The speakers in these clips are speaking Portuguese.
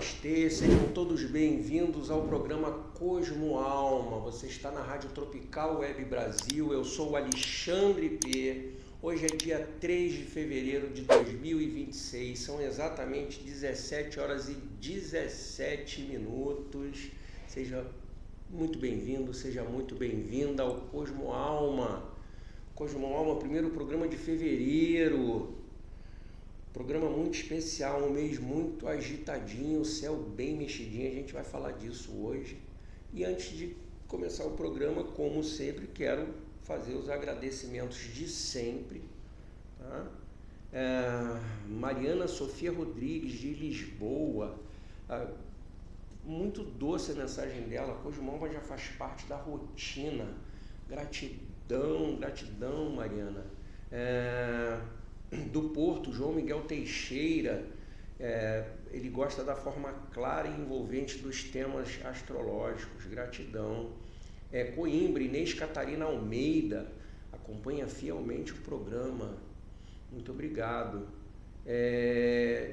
Namastê, sejam todos bem-vindos ao programa Cosmo Alma. Você está na Rádio Tropical Web Brasil, eu sou o Alexandre P. Hoje é dia 3 de fevereiro de 2026, são exatamente 17 horas e 17 minutos. Seja muito bem-vindo, seja muito bem-vinda ao Cosmo Alma. Cosmo Alma, primeiro programa de fevereiro. Programa muito especial, um mês muito agitadinho, o céu bem mexidinho, a gente vai falar disso hoje. E antes de começar o programa, como sempre, quero fazer os agradecimentos de sempre. Tá? Mariana Sofia Rodrigues, de Lisboa, muito doce a mensagem dela. Cosmo já faz parte da rotina. Gratidão, gratidão, Mariana. Do Porto, João Miguel Teixeira, ele gosta da forma clara e envolvente dos temas astrológicos, gratidão. Coimbra, Inês Catarina Almeida, acompanha fielmente o programa, muito obrigado.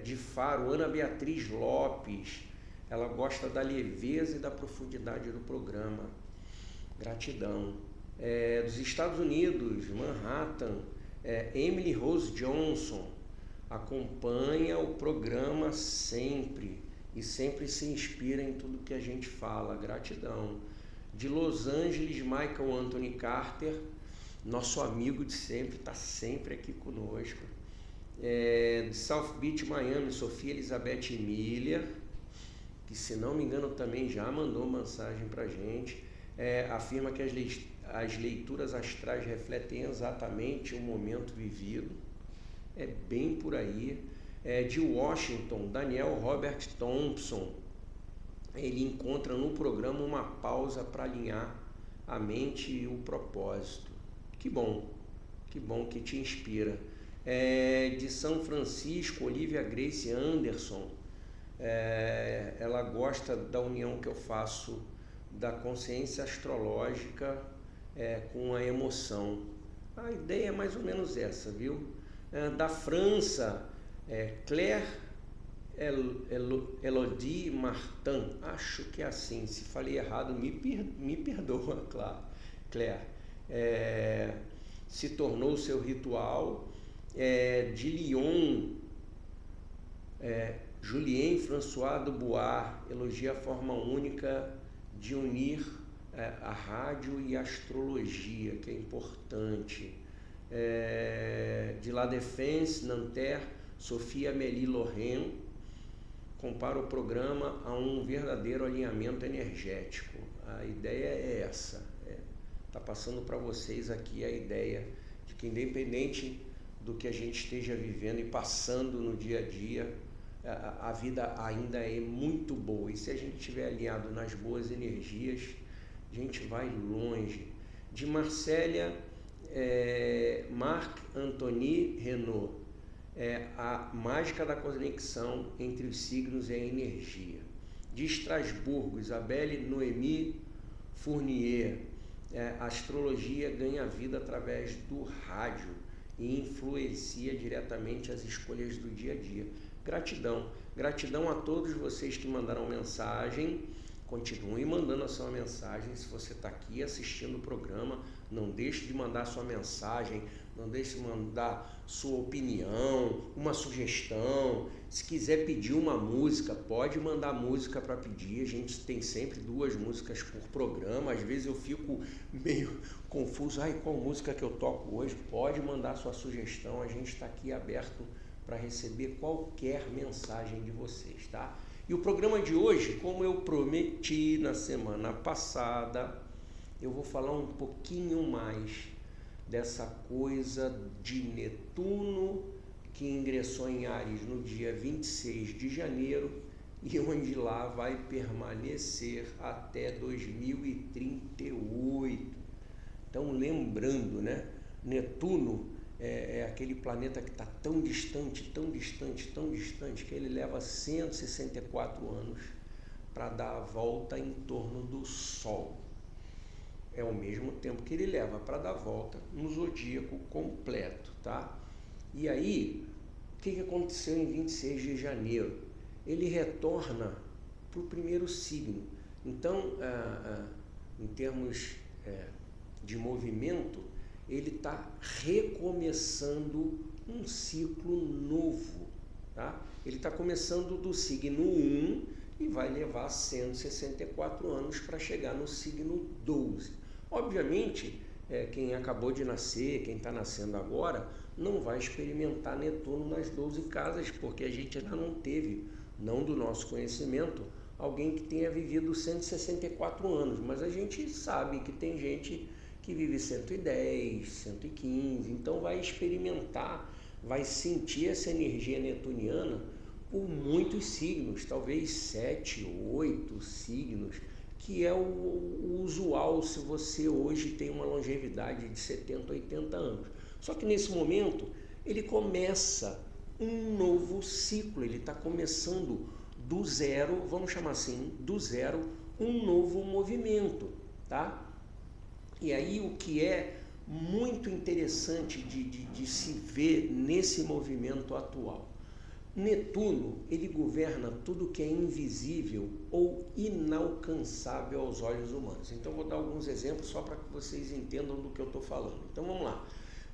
De Faro, Ana Beatriz Lopes, ela gosta da leveza e da profundidade do programa, gratidão. Dos Estados Unidos, Manhattan, Emily Rose Johnson acompanha o programa sempre e sempre se inspira em tudo que a gente fala, gratidão. De Los Angeles, Michael Anthony Carter, nosso amigo de sempre, está sempre aqui conosco. De South Beach, Miami, Sofia Elizabeth Emília, que se não me engano também já mandou mensagem para a gente, afirma que as leituras astrais refletem exatamente o momento vivido. É bem por aí. De Washington, Daniel Robert Thompson, ele encontra no programa uma pausa para alinhar a mente e o propósito. Que bom que te inspira. De São Francisco, Olivia Grace Anderson, ela gosta da união que eu faço da consciência astrológica com a emoção. A ideia é mais ou menos essa, viu? Da França, Claire Elodie Martin, acho que é assim, se falei errado me perdoa, Claire. Se tornou seu ritual. De Lyon, Julien François Dubois elogia a forma única de unir a rádio e a astrologia, que é importante. De La Défense, Nanterre, Sofia Amélie Lorraine compara o programa a um verdadeiro alinhamento energético. A ideia é essa. Tá passando para vocês aqui a ideia de que, independente do que a gente esteja vivendo e passando no dia a dia, a vida ainda é muito boa. E se a gente estiver alinhado nas boas energias, a gente vai longe. De Marsella, Marc-Anthony Renaud, a mágica da conexão entre os signos e a energia. De Estrasburgo, Isabelle Noémie Fournier, a astrologia ganha vida através do rádio e influencia diretamente as escolhas do dia a dia. Gratidão a todos vocês que mandaram mensagem. Continue mandando a sua mensagem. Se você está aqui assistindo o programa, não deixe de mandar sua mensagem, não deixe de mandar sua opinião, uma sugestão. Se quiser pedir uma música, pode mandar música para pedir. A gente tem sempre 2 músicas por programa. Às vezes eu fico meio confuso. Qual música que eu toco hoje? Pode mandar sua sugestão. A gente está aqui aberto para receber qualquer mensagem de vocês, tá? E o programa de hoje, como eu prometi na semana passada, eu vou falar um pouquinho mais dessa coisa de Netuno, que ingressou em Áries no dia 26 de janeiro e onde lá vai permanecer até 2038. Então, lembrando, né? Netuno é aquele planeta que está tão distante, que ele leva 164 anos para dar a volta em torno do Sol. É o mesmo tempo que ele leva para dar a volta no zodíaco completo, tá? E aí, o que aconteceu em 26 de janeiro? ele retorna para o primeiro signo. Então, em termos de movimento, ele está recomeçando um ciclo novo, tá? Ele está começando do signo 1 e vai levar 164 anos para chegar no signo 12. Obviamente, quem acabou de nascer, quem está nascendo agora, não vai experimentar Netuno nas 12 casas, porque a gente ainda não teve, não do nosso conhecimento, alguém que tenha vivido 164 anos, mas a gente sabe que tem gente que vive 110, 115, então vai experimentar, vai sentir essa energia netuniana por muitos signos, talvez 7, 8 signos, que é o usual se você hoje tem uma longevidade de 70, 80 anos. Só que nesse momento ele começa um novo ciclo, ele está começando do zero, vamos chamar assim, do zero, um novo movimento, tá? E aí o que é muito interessante de se ver nesse movimento atual. Netuno, ele governa tudo que é invisível ou inalcançável aos olhos humanos. Então vou dar alguns exemplos só para que vocês entendam do que eu estou falando. Então vamos lá.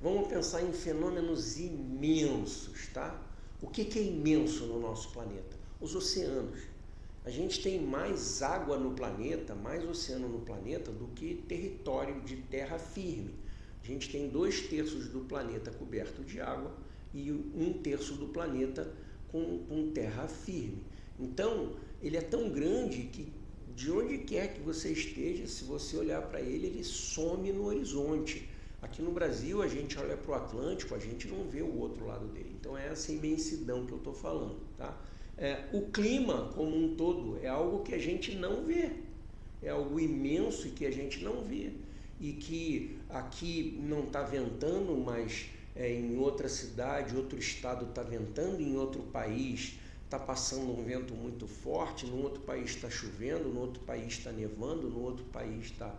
Vamos pensar em fenômenos imensos, tá? O que é imenso no nosso planeta? Os oceanos. A gente tem mais água no planeta, mais oceano no planeta do que território de terra firme. A gente tem 2/3 do planeta coberto de água e 1/3 do planeta com terra firme. Então, ele é tão grande que de onde quer que você esteja, se você olhar para ele, ele some no horizonte. Aqui no Brasil, a gente olha para o Atlântico, a gente não vê o outro lado dele. Então, é essa imensidão que eu estou falando, tá? O clima como um todo é algo que a gente não vê, é algo imenso e que a gente não vê, e que aqui não está ventando, mas em outra cidade, outro estado está ventando, em outro país está passando um vento muito forte, no outro país está chovendo, no outro país está nevando, no outro país está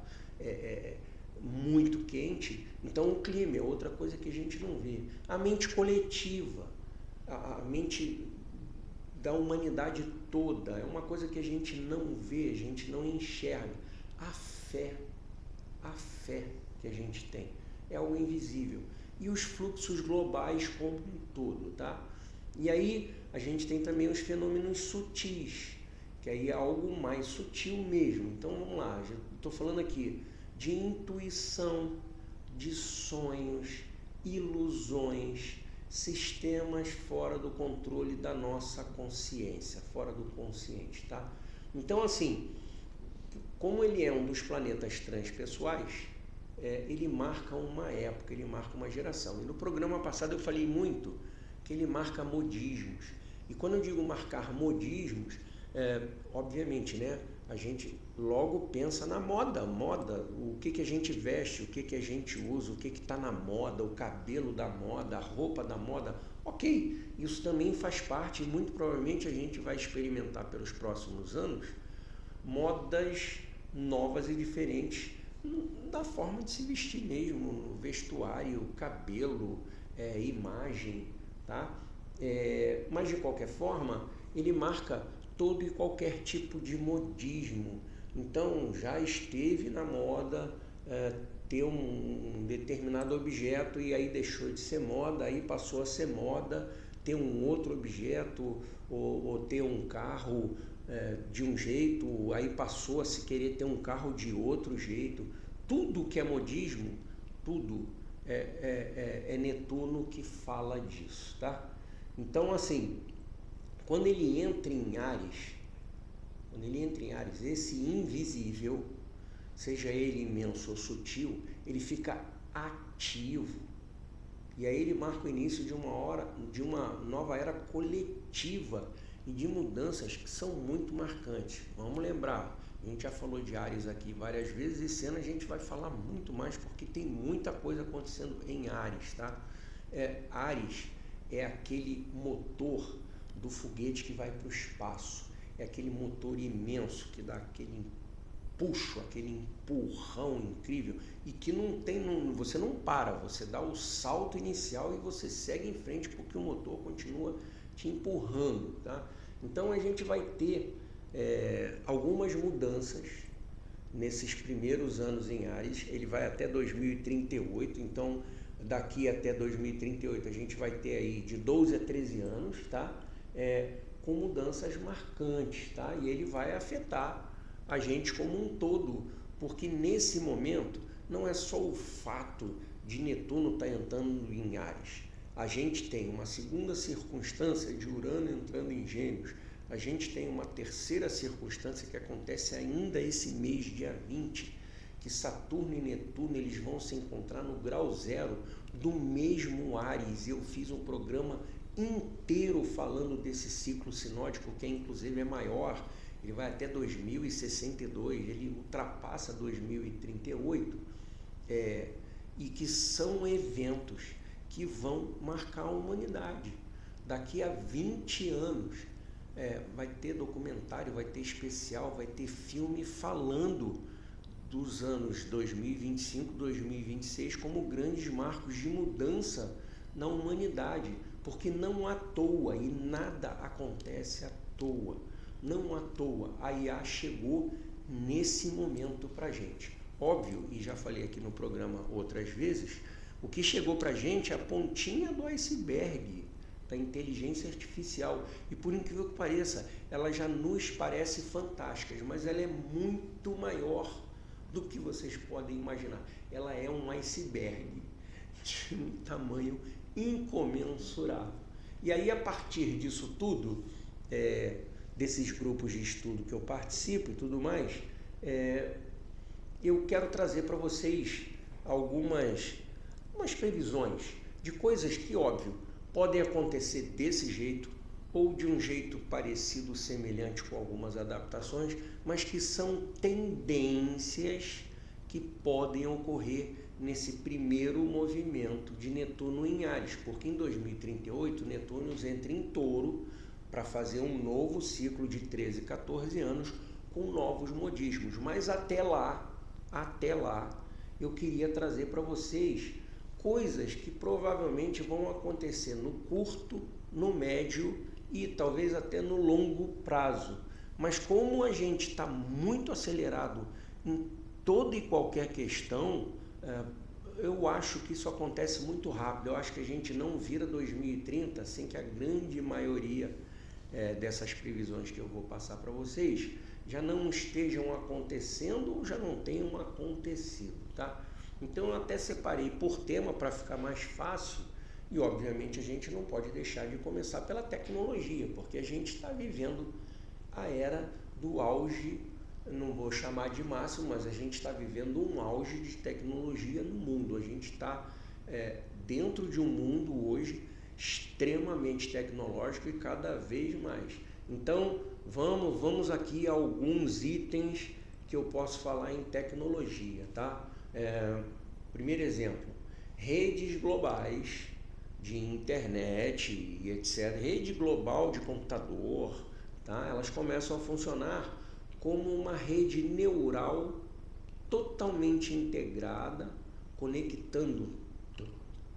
muito quente. Então o clima é outra coisa que a gente não vê. A mente coletiva, a mente da humanidade toda, é uma coisa que a gente não vê, a gente não enxerga. A fé que a gente tem é algo invisível. E os fluxos globais como um todo, tá? E aí a gente tem também os fenômenos sutis, que aí é algo mais sutil mesmo. Então vamos lá, estou falando aqui de intuição, de sonhos, ilusões, sistemas fora do controle da nossa consciência, fora do consciente, tá? Então, assim, como ele é um dos planetas transpessoais, ele marca uma época, ele marca uma geração. E no programa passado eu falei muito que ele marca modismos. E quando eu digo marcar modismos, obviamente, né, a gente logo pensa na moda, o que a gente veste, o que a gente usa, o que está na moda, o cabelo da moda, a roupa da moda. Ok, isso também faz parte e muito provavelmente a gente vai experimentar pelos próximos anos modas novas e diferentes da forma de se vestir mesmo, vestuário, cabelo, imagem, tá? Mas de qualquer forma, ele marca todo e qualquer tipo de modismo. Então, já esteve na moda ter um determinado objeto e aí deixou de ser moda, aí passou a ser moda ter um outro objeto ou ter um carro de um jeito, aí passou a se querer ter um carro de outro jeito. Tudo que é modismo, tudo é Netuno que fala disso, tá? Então, assim, quando ele entra em Áries, esse invisível, seja ele imenso ou sutil, ele fica ativo. E aí ele marca o início de uma nova era coletiva e de mudanças que são muito marcantes. Vamos lembrar, a gente já falou de Áries aqui várias vezes, e esse ano a gente vai falar muito mais porque tem muita coisa acontecendo em Áries, tá? Áries é aquele motor do foguete que vai para o espaço, é aquele motor imenso que dá aquele puxo, aquele empurrão incrível e que você não para, você dá o salto inicial e você segue em frente porque o motor continua te empurrando, tá? Então a gente vai ter algumas mudanças nesses primeiros anos em Áries. Ele vai até 2038, então daqui até 2038 a gente vai ter aí de 12 a 13 anos, tá? Com mudanças marcantes, tá? E ele vai afetar a gente como um todo, porque nesse momento não é só o fato de Netuno estar entrando em Áries. A gente tem uma segunda circunstância de Urano entrando em Gêmeos. A gente tem uma terceira circunstância que acontece ainda esse mês, dia 20, que Saturno e Netuno eles vão se encontrar no grau zero do mesmo Áries. Eu fiz um programa inteiro falando desse ciclo sinódico, que inclusive é maior, ele vai até 2062, ele ultrapassa 2038, e que são eventos que vão marcar a humanidade. Daqui a 20 anos vai ter documentário, vai ter especial, vai ter filme falando dos anos 2025, 2026 como grandes marcos de mudança na humanidade, porque não à toa, e nada acontece à toa, não à toa, a IA chegou nesse momento para a gente. Óbvio, e já falei aqui no programa outras vezes, o que chegou para a gente é a pontinha do iceberg da inteligência artificial, e por incrível que pareça, ela já nos parece fantástica, mas ela é muito maior do que vocês podem imaginar. Ela é um iceberg de um tamanho incomensurável. E aí, a partir disso tudo, desses grupos de estudo que eu participo e tudo mais, eu quero trazer para vocês algumas previsões de coisas que, óbvio, podem acontecer desse jeito ou de um jeito parecido, semelhante, com algumas adaptações, mas que são tendências que podem ocorrer nesse primeiro movimento de Netuno em Áries, porque em 2038 Netuno entra em Touro para fazer um novo ciclo de 13, 14 anos com novos modismos. Mas até lá, eu queria trazer para vocês coisas que provavelmente vão acontecer no curto, no médio e talvez até no longo prazo. Mas como a gente está muito acelerado em toda e qualquer questão, eu acho que isso acontece muito rápido. Eu acho que a gente não vira 2030 sem que a grande maioria dessas previsões que eu vou passar para vocês já não estejam acontecendo ou já não tenham acontecido, tá? Então eu até separei por tema para ficar mais fácil, e obviamente a gente não pode deixar de começar pela tecnologia, porque a gente está vivendo a era do auge, não vou chamar de máximo, mas a gente está vivendo um auge de tecnologia no mundo. A gente está dentro de um mundo hoje extremamente tecnológico e cada vez mais. Então vamos aqui a alguns itens que eu posso falar em tecnologia, tá? Primeiro exemplo, redes globais de internet e etc. Rede global de computador, tá? Elas começam a funcionar como uma rede neural totalmente integrada, conectando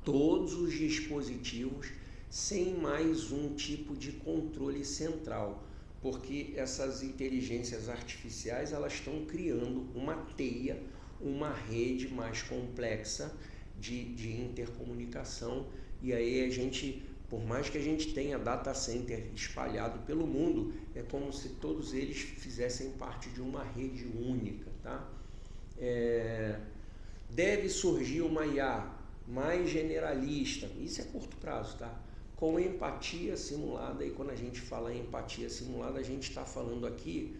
todos os dispositivos sem mais um tipo de controle central, porque essas inteligências artificiais elas estão criando uma teia, uma rede mais complexa de intercomunicação, e aí a gente, por mais que a gente tenha data center espalhado pelo mundo, é como se todos eles fizessem parte de uma rede única, tá? Deve surgir uma IA mais generalista, isso é curto prazo, tá? Com empatia simulada, e quando a gente fala em empatia simulada, a gente está falando aqui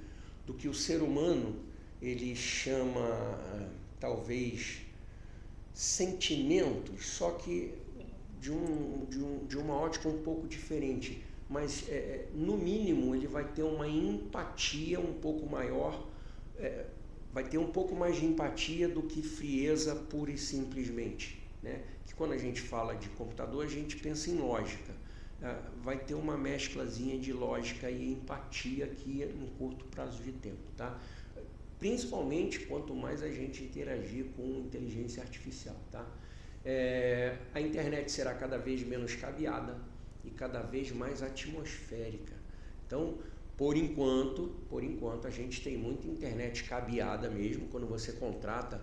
do que o ser humano ele chama, talvez, sentimentos, só que de uma ótica um pouco diferente, mas no mínimo ele vai ter uma empatia um pouco maior, vai ter um pouco mais de empatia do que frieza pura e simplesmente, né? Que quando a gente fala de computador a gente pensa em lógica, vai ter uma mesclazinha de lógica e empatia aqui em curto prazo de tempo, tá? Principalmente quanto mais a gente interagir com inteligência artificial, tá? A internet será cada vez menos cabeada e cada vez mais atmosférica. Então, por enquanto, a gente tem muita internet cabeada mesmo, quando você contrata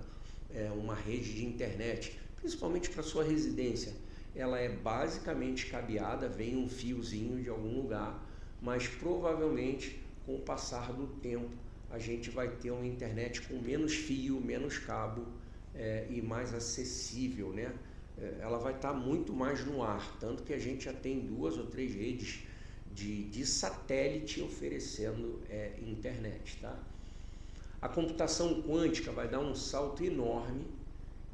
uma rede de internet, principalmente para sua residência. Ela é basicamente cabeada, vem um fiozinho de algum lugar, mas provavelmente com o passar do tempo a gente vai ter uma internet com menos fio, menos cabo e mais acessível, né? Ela vai estar muito mais no ar, tanto que a gente já tem 2 ou 3 redes de satélite oferecendo internet, tá? A computação quântica vai dar um salto enorme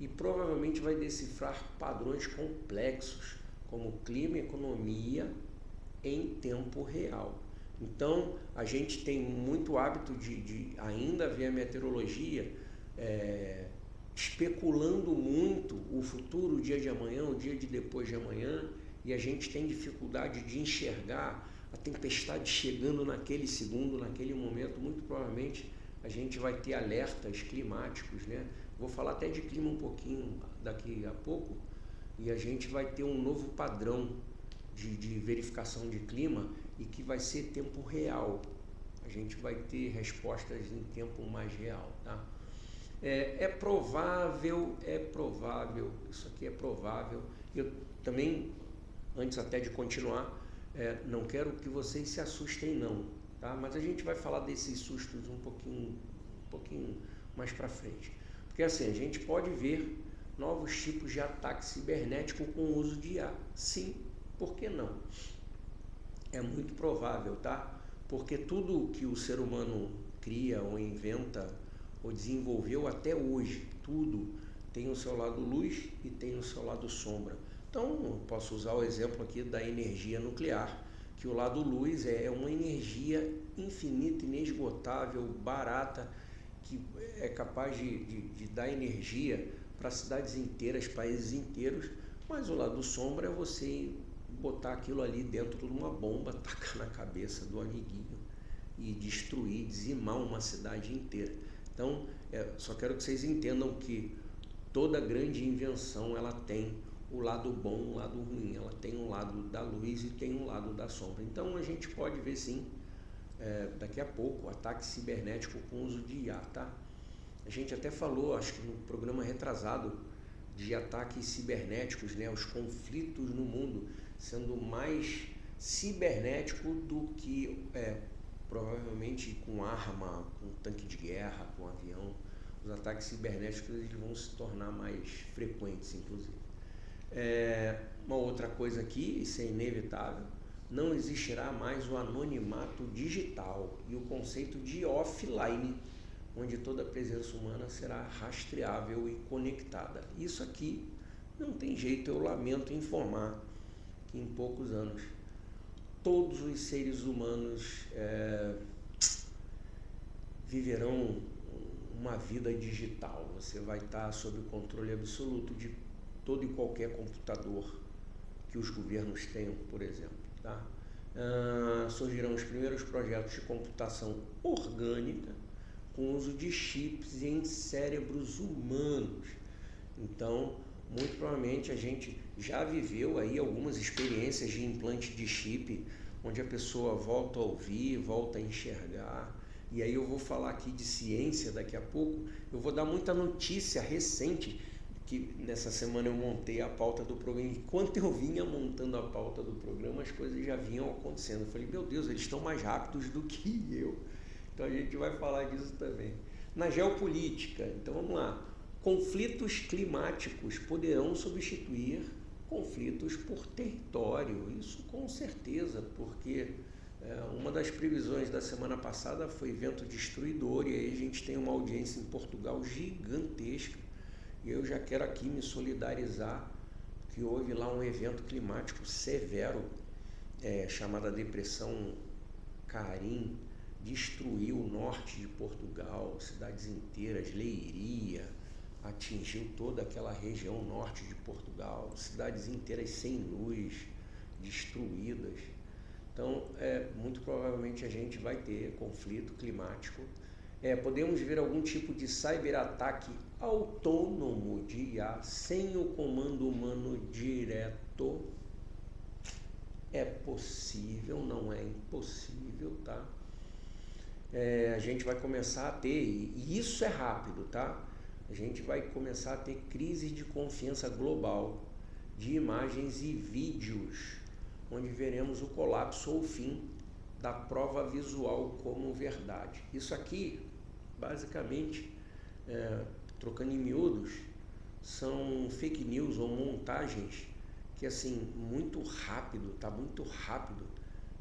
e provavelmente vai decifrar padrões complexos, como clima e economia em tempo real. Então, a gente tem muito hábito de ainda ver a meteorologia especulando muito o futuro, o dia de amanhã, o dia de depois de amanhã, e a gente tem dificuldade de enxergar a tempestade chegando naquele segundo, naquele momento. Muito provavelmente a gente vai ter alertas climáticos, né? Vou falar até de clima um pouquinho daqui a pouco, e a gente vai ter um novo padrão de verificação de clima e que vai ser tempo real. A gente vai ter respostas em tempo mais real, tá? É provável, isso aqui é provável. Eu também, antes até de continuar, não quero que vocês se assustem não, tá? Mas a gente vai falar desses sustos um pouquinho mais para frente. Porque assim, a gente pode ver novos tipos de ataque cibernético com o uso de IA. Sim, por que não? É muito provável, tá? Porque tudo que o ser humano cria ou inventa ou desenvolveu até hoje, tudo tem o seu lado luz e tem o seu lado sombra. Então, posso usar o exemplo aqui da energia nuclear, que o lado luz é uma energia infinita, inesgotável, barata, que é capaz de dar energia para cidades inteiras, países inteiros, mas o lado sombra é você botar aquilo ali dentro de uma bomba, tacar na cabeça do amiguinho e destruir, dizimar uma cidade inteira. Então, só quero que vocês entendam que toda grande invenção ela tem o lado bom, o lado ruim, ela tem um lado da luz e tem um lado da sombra. Então a gente pode ver sim, daqui a pouco, ataque cibernético com uso de IA, tá? A gente até falou, acho que no programa retrasado, de ataques cibernéticos, né? Os conflitos no mundo sendo mais cibernético do que provavelmente com arma, com tanque de guerra, com avião. Os ataques cibernéticos eles vão se tornar mais frequentes, inclusive. Uma outra coisa aqui, isso é inevitável, não existirá mais o anonimato digital e o conceito de offline, onde toda a presença humana será rastreável e conectada. Isso aqui não tem jeito, eu lamento informar que em poucos anos todos os seres humanos viverão uma vida digital. Você vai estar sob o controle absoluto de todo e qualquer computador que os governos tenham, por exemplo, tá? Surgirão os primeiros projetos de computação orgânica com uso de chips em cérebros humanos. Então, muito provavelmente a gente já viveu aí algumas experiências de implante de chip, onde a pessoa volta a ouvir, volta a enxergar. E aí eu vou falar aqui de ciência daqui a pouco. Eu vou dar muita notícia recente, que nessa semana eu montei a pauta do programa. Enquanto eu vinha montando a pauta do programa, as coisas já vinham acontecendo. Eu falei, meu Deus, eles estão mais rápidos do que eu. Então a gente vai falar disso também. Na geopolítica, então vamos lá. Conflitos climáticos poderão substituir conflitos por território. Isso com certeza, porque uma das previsões da semana passada foi vento destruidor, e aí a gente tem uma audiência em Portugal gigantesca. E eu já quero aqui me solidarizar que houve lá um evento climático severo, chamada Depressão Karim, destruiu o norte de Portugal, cidades inteiras, Leiria, atingiu toda aquela região norte de Portugal, cidades inteiras sem luz, destruídas. Então, muito provavelmente a gente vai ter conflito climático. Podemos ver algum tipo de cyberataque autônomo de IA sem o comando humano direto. É possível, não é impossível, tá? A gente vai começar a ter, e isso é rápido, tá? A gente vai começar a ter crise de confiança global de imagens e vídeos, onde veremos o colapso ou o fim da prova visual como verdade. Isso aqui, basicamente, trocando em miúdos, são fake news ou montagens que, assim, muito rápido, tá muito rápido.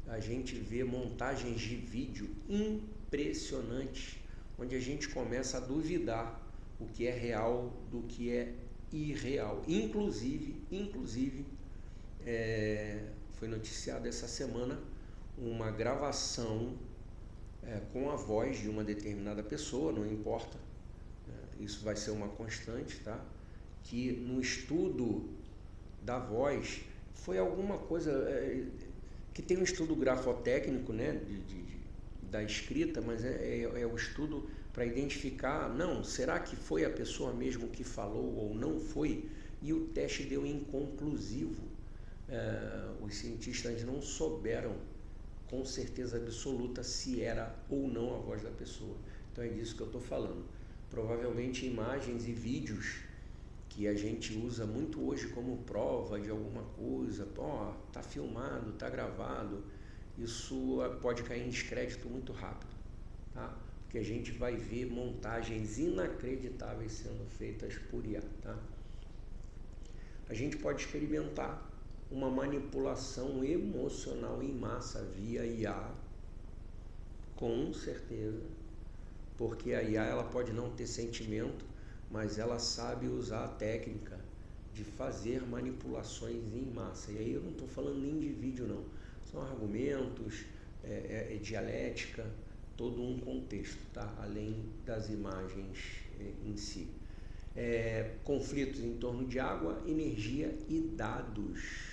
A gente vê montagens de vídeo impressionantes, onde a gente começa a duvidar o que é real do que é irreal. Inclusive, foi noticiado essa semana uma gravação com a voz de uma determinada pessoa, não importa, isso vai ser uma constante, tá? Que no estudo da voz foi alguma coisa que tem um estudo grafotécnico, né, da escrita, mas é o estudo para identificar, não, será que foi a pessoa mesmo que falou ou não foi? E o teste deu inconclusivo. Os cientistas não souberam com certeza absoluta se era ou não a voz da pessoa. Então é disso que eu estou falando. Provavelmente imagens e vídeos que a gente usa muito hoje como prova de alguma coisa, tá filmado, tá gravado, isso pode cair em descrédito muito rápido, tá? Porque a gente vai ver montagens inacreditáveis sendo feitas por IA, tá? A gente pode experimentar uma manipulação emocional em massa via IA, com certeza, porque a IA ela pode não ter sentimento, mas ela sabe usar a técnica de fazer manipulações em massa. E aí eu não estou falando nem de vídeo, não. São argumentos, dialética, todo um contexto, tá? Além das imagens em si. Conflitos em torno de água, energia e dados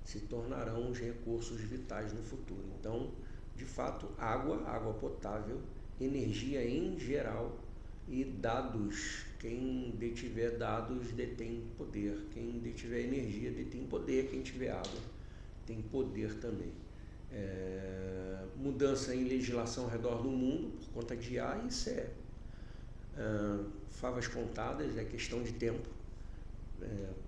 se tornarão os recursos vitais no futuro. Então, de fato, água potável, energia em geral e dados. Quem detiver dados detém poder, quem detiver energia detém poder, quem tiver água tem poder também. Mudança em legislação ao redor do mundo por conta de IA, isso favas contadas, é questão de tempo,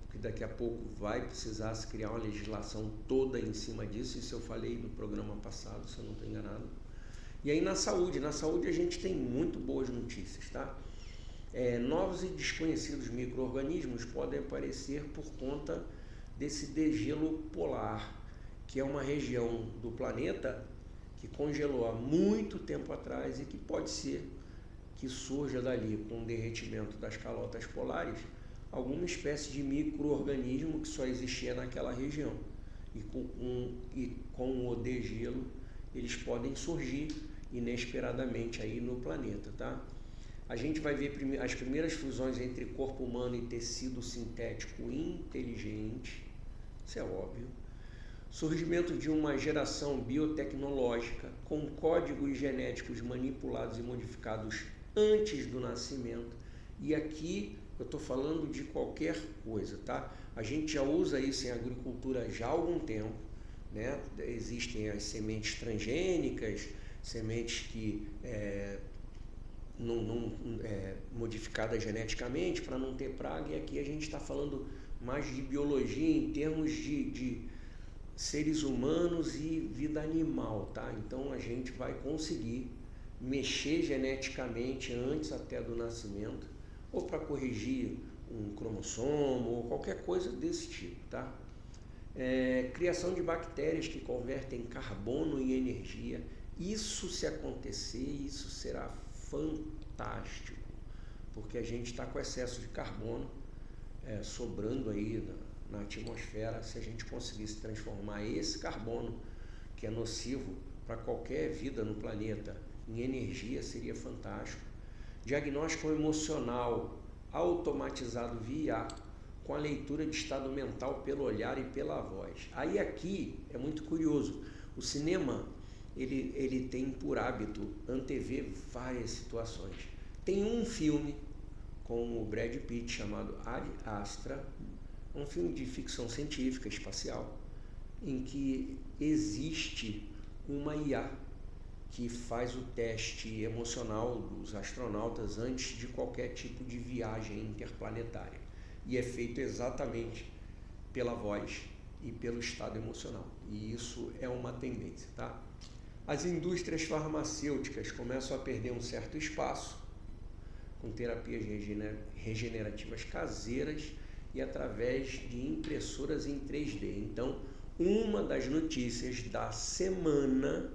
porque daqui a pouco vai precisar se criar uma legislação toda em cima disso. Isso eu falei no programa passado, se eu não estou enganado. E aí na saúde a gente tem muito boas notícias, tá? Novos e desconhecidos micro-organismos podem aparecer por conta desse degelo polar, que é uma região do planeta que congelou há muito tempo atrás e que pode ser que surja dali, com o derretimento das calotas polares, alguma espécie de micro-organismo que só existia naquela região. E com o degelo eles podem surgir inesperadamente aí no planeta, tá? A gente vai ver as primeiras fusões entre corpo humano e tecido sintético inteligente, isso é óbvio. Surgimento de uma geração biotecnológica com códigos genéticos manipulados e modificados antes do nascimento. E aqui eu estou falando de qualquer coisa, tá? A gente já usa isso em agricultura já há algum tempo, né? Existem as sementes transgênicas, sementes que modificadas geneticamente para não ter praga, e aqui a gente está falando mais de biologia em termos de seres humanos e vida animal, tá? Então a gente vai conseguir mexer geneticamente antes até do nascimento, ou para corrigir um cromossomo ou qualquer coisa desse tipo, tá? Criação de bactérias que convertem carbono em energia. Isso, se acontecer, isso será fantástico, porque a gente está com excesso de carbono sobrando aí na atmosfera. Se a gente conseguisse transformar esse carbono, que é nocivo para qualquer vida no planeta, em energia, seria fantástico. Diagnóstico emocional automatizado via IA, com a leitura de estado mental pelo olhar e pela voz. Aí aqui é muito curioso, o cinema ele tem por hábito antever várias situações. Tem um filme com o Brad Pitt chamado Ad Astra, um filme de ficção científica espacial, em que existe uma IA que faz o teste emocional dos astronautas antes de qualquer tipo de viagem interplanetária. E é feito exatamente pela voz e pelo estado emocional. E isso é uma tendência, tá? As indústrias farmacêuticas começam a perder um certo espaço com terapias regenerativas caseiras e através de impressoras em 3D. Então, uma das notícias da semana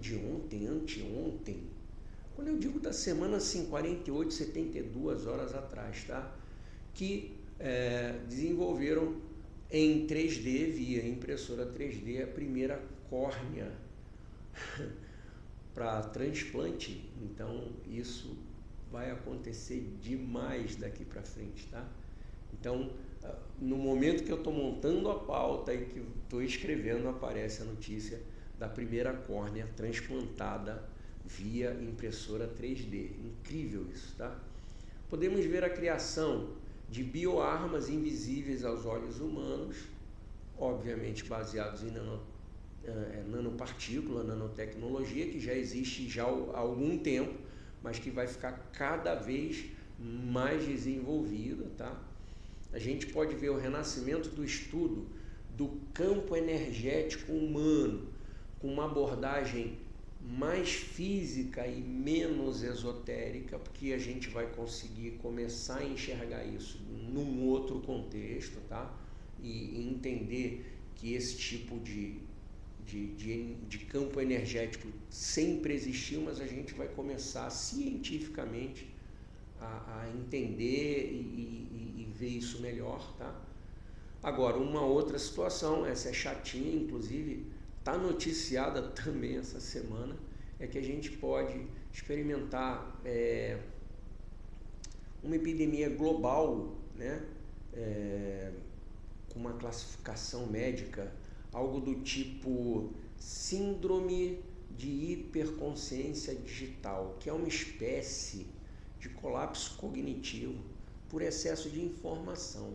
de ontem, anteontem, quando eu digo da semana, assim, 48, 72 horas atrás, tá? Que desenvolveram em 3D, via impressora 3D, a primeira córnea para transplante. Então, isso vai acontecer demais daqui para frente, tá? Então, no momento que eu estou montando a pauta e que estou escrevendo, aparece a notícia da primeira córnea transplantada via impressora 3D. Incrível isso, tá? Podemos ver a criação de bioarmas invisíveis aos olhos humanos, obviamente baseados em nanopartícula, nanotecnologia, que já existe já há algum tempo, mas que vai ficar cada vez mais desenvolvida, tá? A gente pode ver o renascimento do estudo do campo energético humano, com uma abordagem mais física e menos esotérica, porque a gente vai conseguir começar a enxergar isso num outro contexto, tá? E entender que esse tipo de campo energético sempre existiu, mas a gente vai começar cientificamente a entender e ver isso melhor, tá? Agora, uma outra situação, essa é chatinha, inclusive está noticiada também essa semana, é que a gente pode experimentar uma epidemia global, né? Com uma classificação médica, algo do tipo síndrome de hiperconsciência digital, que é uma espécie de colapso cognitivo por excesso de informação.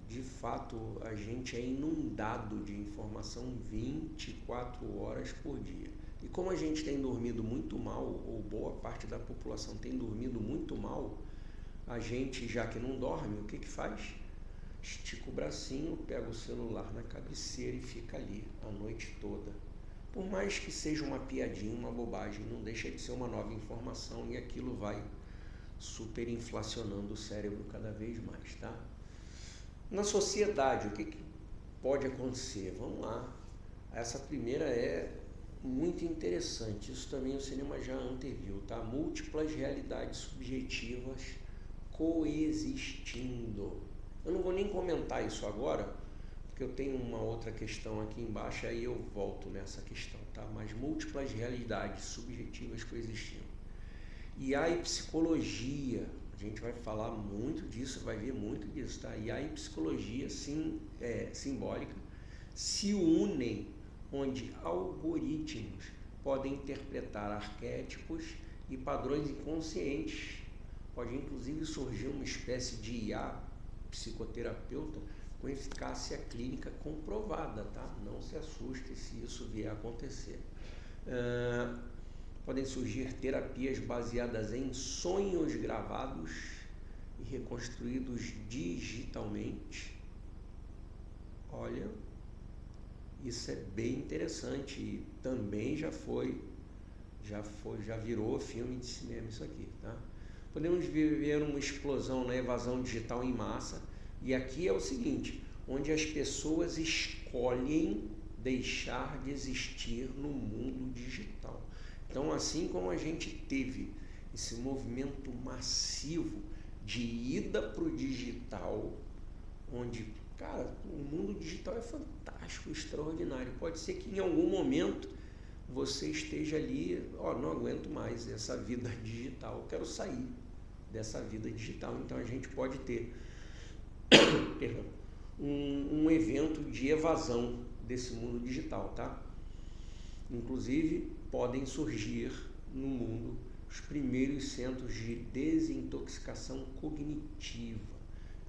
De fato, a gente é inundado de informação 24 horas por dia. E como a gente tem dormido muito mal, ou boa parte da população tem dormido muito mal, a gente, já que não dorme, o que faz? Estica o bracinho, pega o celular na cabeceira e fica ali a noite toda. Por mais que seja uma piadinha, uma bobagem, não deixa de ser uma nova informação e aquilo vai superinflacionando o cérebro cada vez mais, tá? Na sociedade, o que pode acontecer? Vamos lá. Essa primeira é muito interessante. Isso também o cinema já anteviu, tá? Múltiplas realidades subjetivas coexistindo. Eu não vou nem comentar isso agora, porque eu tenho uma outra questão aqui embaixo, aí eu volto nessa questão, tá? Mas múltiplas realidades subjetivas coexistindo. E a psicologia, a gente vai falar muito disso, vai ver muito disso, tá? E a psicologia simbólica se unem, onde algoritmos podem interpretar arquétipos e padrões inconscientes. Pode inclusive surgir uma espécie de IA psicoterapeuta com eficácia clínica comprovada, tá? Não se assuste se isso vier a acontecer. Podem surgir terapias baseadas em sonhos gravados e reconstruídos digitalmente. Olha, isso é bem interessante e também já virou filme de cinema isso aqui, tá? Podemos viver uma explosão na evasão digital em massa, e aqui é o seguinte, onde as pessoas escolhem deixar de existir no mundo digital. Então, assim como a gente teve esse movimento massivo de ida para o digital, onde, cara, o mundo digital é fantástico, extraordinário. Pode ser que em algum momento você esteja ali, não aguento mais essa vida digital, eu quero sair dessa vida digital. Então a gente pode ter um evento de evasão desse mundo digital, tá? Inclusive podem surgir no mundo os primeiros centros de desintoxicação cognitiva.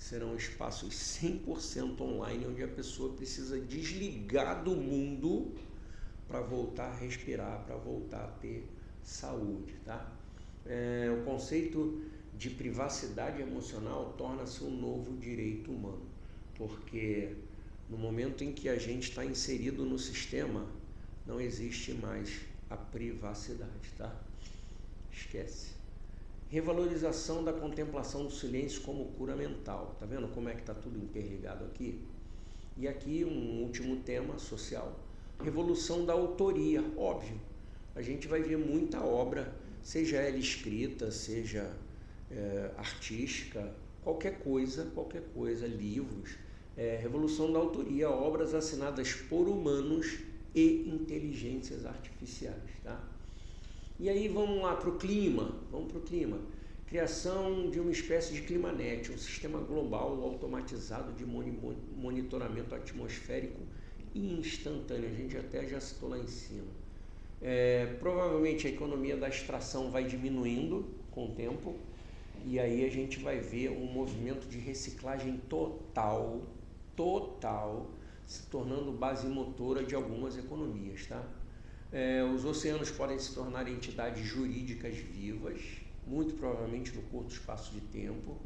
que serão espaços 100% online, onde a pessoa precisa desligar do mundo para voltar a respirar, para voltar a ter saúde, tá? O conceito de privacidade emocional torna-se um novo direito humano, porque no momento em que a gente está inserido no sistema, não existe mais a privacidade, tá? Esquece. Revalorização da contemplação do silêncio como cura mental. Tá vendo como é que está tudo interligado aqui? E aqui um último tema social. Revolução da autoria. Óbvio, a gente vai ver muita obra, seja ela escrita, seja artística, qualquer coisa, livros. Revolução da autoria, obras assinadas por humanos e inteligências artificiais, tá? E aí vamos lá para o clima, criação de uma espécie de climanet, um sistema global automatizado de monitoramento atmosférico instantâneo, a gente até já citou lá em cima. Provavelmente a economia da extração vai diminuindo com o tempo, e aí a gente vai ver um movimento de reciclagem total, se tornando base motora de algumas economias, tá? Os oceanos podem se tornar entidades jurídicas vivas, muito provavelmente no curto espaço de tempo.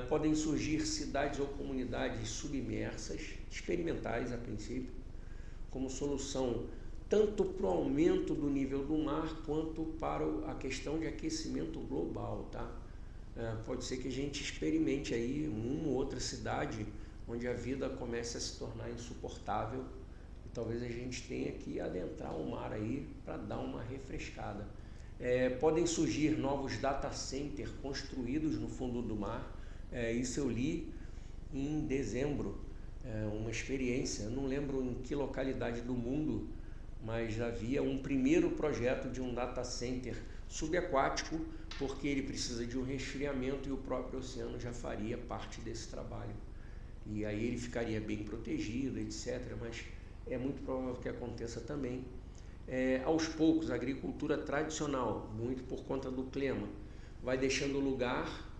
Podem surgir cidades ou comunidades submersas, experimentais a princípio, como solução tanto para o aumento do nível do mar quanto para a questão de aquecimento global, tá? Pode ser que a gente experimente aí uma ou outra cidade onde a vida comece a se tornar insuportável e talvez a gente tenha que adentrar o mar aí para dar uma refrescada. Podem surgir novos data centers construídos no fundo do mar. Isso eu li em dezembro, uma experiência, eu não lembro em que localidade do mundo, mas havia um primeiro projeto de um data center subaquático, porque ele precisa de um resfriamento e o próprio oceano já faria parte desse trabalho. E aí ele ficaria bem protegido, etc. Mas é muito provável que aconteça também. Aos poucos, a agricultura tradicional, muito por conta do clima, vai deixando lugar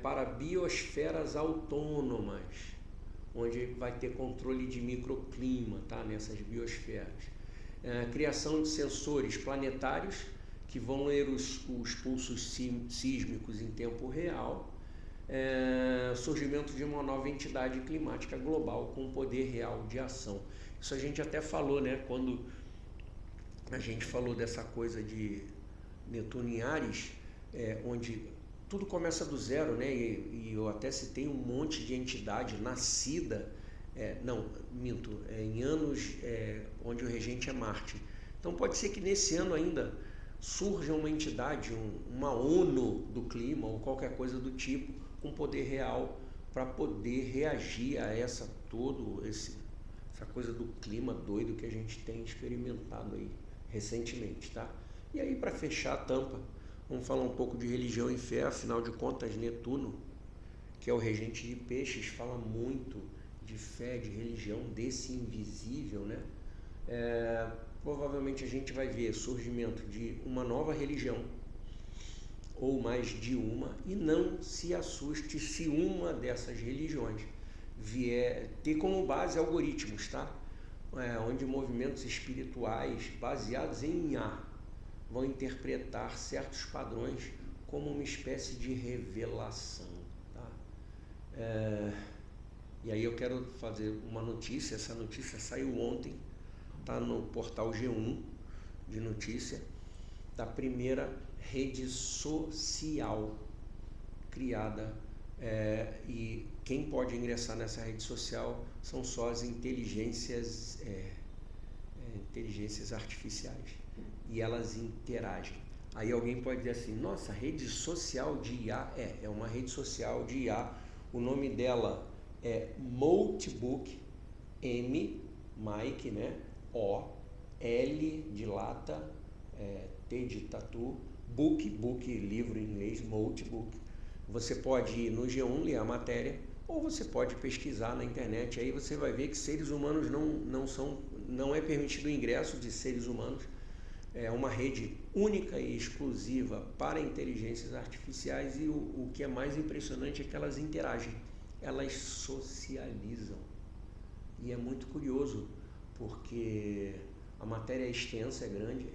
para biosferas autônomas, onde vai ter controle de microclima, tá? Nessas biosferas. Criação de sensores planetários que vão ler os pulsos sísmicos em tempo real. Surgimento de uma nova entidade climática global com poder real de ação. Isso a gente até falou, né? Quando a gente falou dessa coisa de Netuno em Áries, onde tudo começa do zero, né? E eu até citei um monte de entidade nascida, em anos onde o regente é Marte. Então pode ser que nesse ano ainda surja uma entidade, uma ONU do clima ou qualquer coisa do tipo, com poder real para poder reagir a essa coisa do clima doido que a gente tem experimentado aí recentemente, tá? E aí, para fechar a tampa, vamos falar um pouco de religião e fé. Afinal de contas, Netuno, que é o regente de peixes, fala muito de fé, de religião, desse invisível, né? Provavelmente a gente vai ver surgimento de uma nova religião, ou mais de uma, e não se assuste se uma dessas religiões vier ter como base algoritmos, tá? Onde movimentos espirituais baseados em IA vão interpretar certos padrões como uma espécie de revelação, tá? E aí eu quero fazer uma notícia. Essa notícia saiu ontem, tá no portal G1 de notícia, da primeira rede social criada, e quem pode ingressar nessa rede social são só as inteligências artificiais, e elas interagem. Aí alguém pode dizer assim: nossa, rede social de IA? É uma rede social de IA. O nome dela é Moltebook, Mike, né? O, L de lata, T de tatu, book, livro em inglês, Moltebook. Você pode ir no G1 ler a matéria, ou você pode pesquisar na internet. Aí você vai ver que seres humanos não é permitido o ingresso de seres humanos. É uma rede única e exclusiva para inteligências artificiais, e o que é mais impressionante é que elas interagem. elas socializam. E é muito curioso, porque a matéria é extensa, é grande,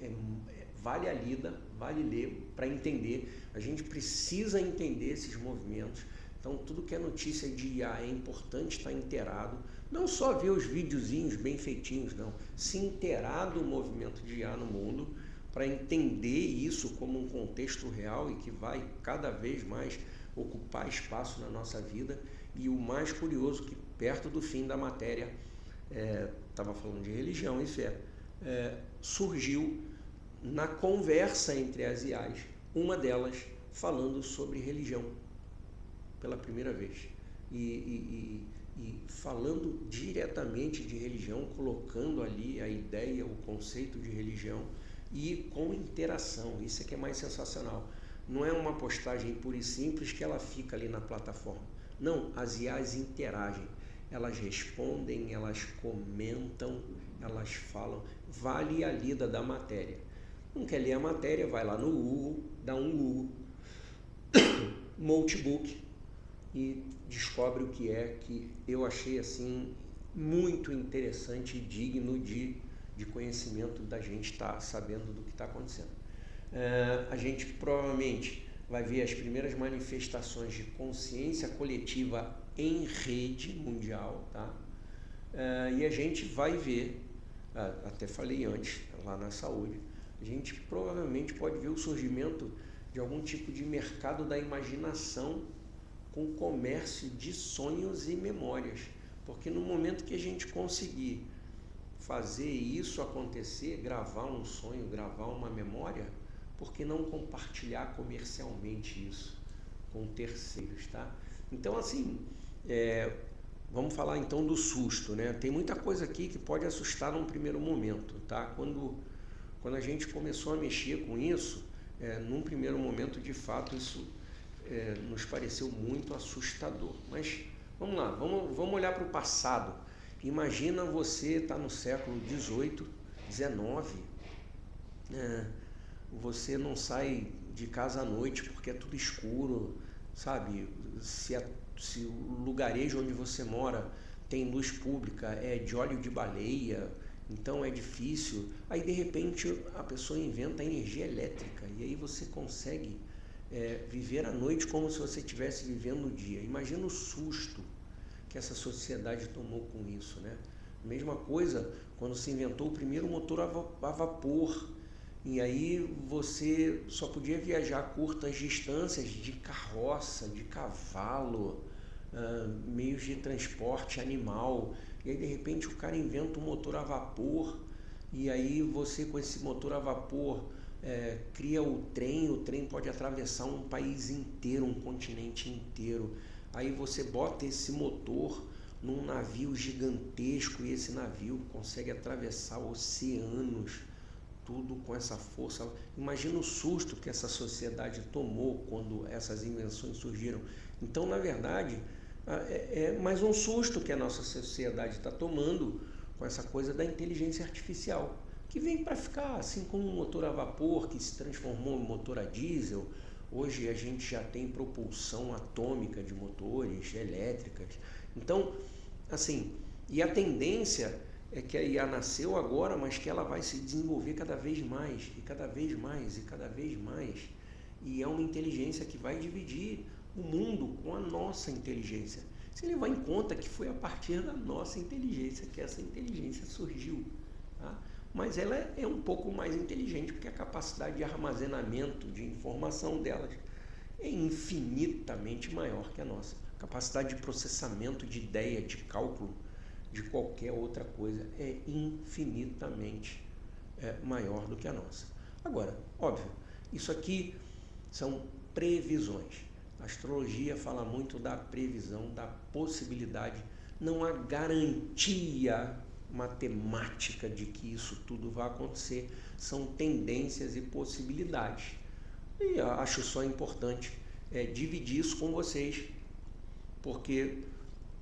vale a lida, vale ler para entender. A gente precisa entender esses movimentos. Então, tudo que é notícia de IA é importante estar inteirado. Não só ver os videozinhos bem feitinhos, não. Se inteirar do movimento de IA no mundo, para entender isso como um contexto real e que vai cada vez mais ocupar espaço na nossa vida. E o mais curioso, que perto do fim da matéria, estava falando de religião e fé, surgiu na conversa entre as IAs, uma delas falando sobre religião pela primeira vez e falando diretamente de religião, colocando ali a ideia, o conceito de religião e com interação. Isso é que é mais sensacional. Não é uma postagem pura e simples que ela fica ali na plataforma. Não, as IAs interagem, elas respondem, elas comentam, elas falam. Vale a lida da matéria. Não quer ler a matéria, vai lá no Google, dá um Google Notebook e descobre o que é, que eu achei assim muito interessante e digno de conhecimento da gente estar sabendo do que está acontecendo. A gente provavelmente vai ver as primeiras manifestações de consciência coletiva em rede mundial, tá? E a gente vai ver, até falei antes, lá na saúde, a gente provavelmente pode ver o surgimento de algum tipo de mercado da imaginação com comércio de sonhos e memórias, porque no momento que a gente conseguir fazer isso acontecer, gravar um sonho, gravar uma memória, por que não compartilhar comercialmente isso com terceiros, tá? Então, assim, vamos falar então do susto, né? Tem muita coisa aqui que pode assustar num primeiro momento, tá? Quando a gente começou a mexer com isso, num primeiro momento, de fato, isso nos pareceu muito assustador. Mas vamos lá, vamos olhar para o passado. Imagina você estar no século XVIII, XIX, você não sai de casa à noite porque é tudo escuro, sabe? Se o lugarejo onde você mora tem luz pública, é de óleo de baleia, então é difícil. Aí de repente a pessoa inventa a energia elétrica e aí você consegue viver a noite como se você estivesse vivendo o dia. Imagina o susto que essa sociedade tomou com isso, né? Mesma coisa quando se inventou o primeiro motor a vapor, e aí você só podia viajar curtas distâncias de carroça, de cavalo, meios de transporte animal, e aí de repente o cara inventa um motor a vapor, e aí você com esse motor a vapor cria o trem pode atravessar um país inteiro, um continente inteiro. Aí você bota esse motor num navio gigantesco e esse navio consegue atravessar oceanos, tudo com essa força. Imagina o susto que essa sociedade tomou quando essas invenções surgiram. Então, na verdade, é mais um susto que a nossa sociedade está tomando com essa coisa da inteligência artificial, que vem para ficar, assim como um motor a vapor que se transformou em motor a diesel. Hoje a gente já tem propulsão atômica de motores elétricas. Então, assim, e a tendência é que a IA nasceu agora, mas que ela vai se desenvolver cada vez mais, e cada vez mais, e cada vez mais. E é uma inteligência que vai dividir o mundo com a nossa inteligência. Se levar em conta que foi a partir da nossa inteligência que essa inteligência surgiu, tá? Mas ela é um pouco mais inteligente, porque a capacidade de armazenamento de informação delas é infinitamente maior que a nossa. A capacidade de processamento de ideia, de cálculo, de qualquer outra coisa é infinitamente maior do que a nossa. Agora, óbvio, isso aqui são previsões. A astrologia fala muito da previsão, da possibilidade, não há garantia matemática de que isso tudo vai acontecer, são tendências e possibilidades. E acho só importante dividir isso com vocês, porque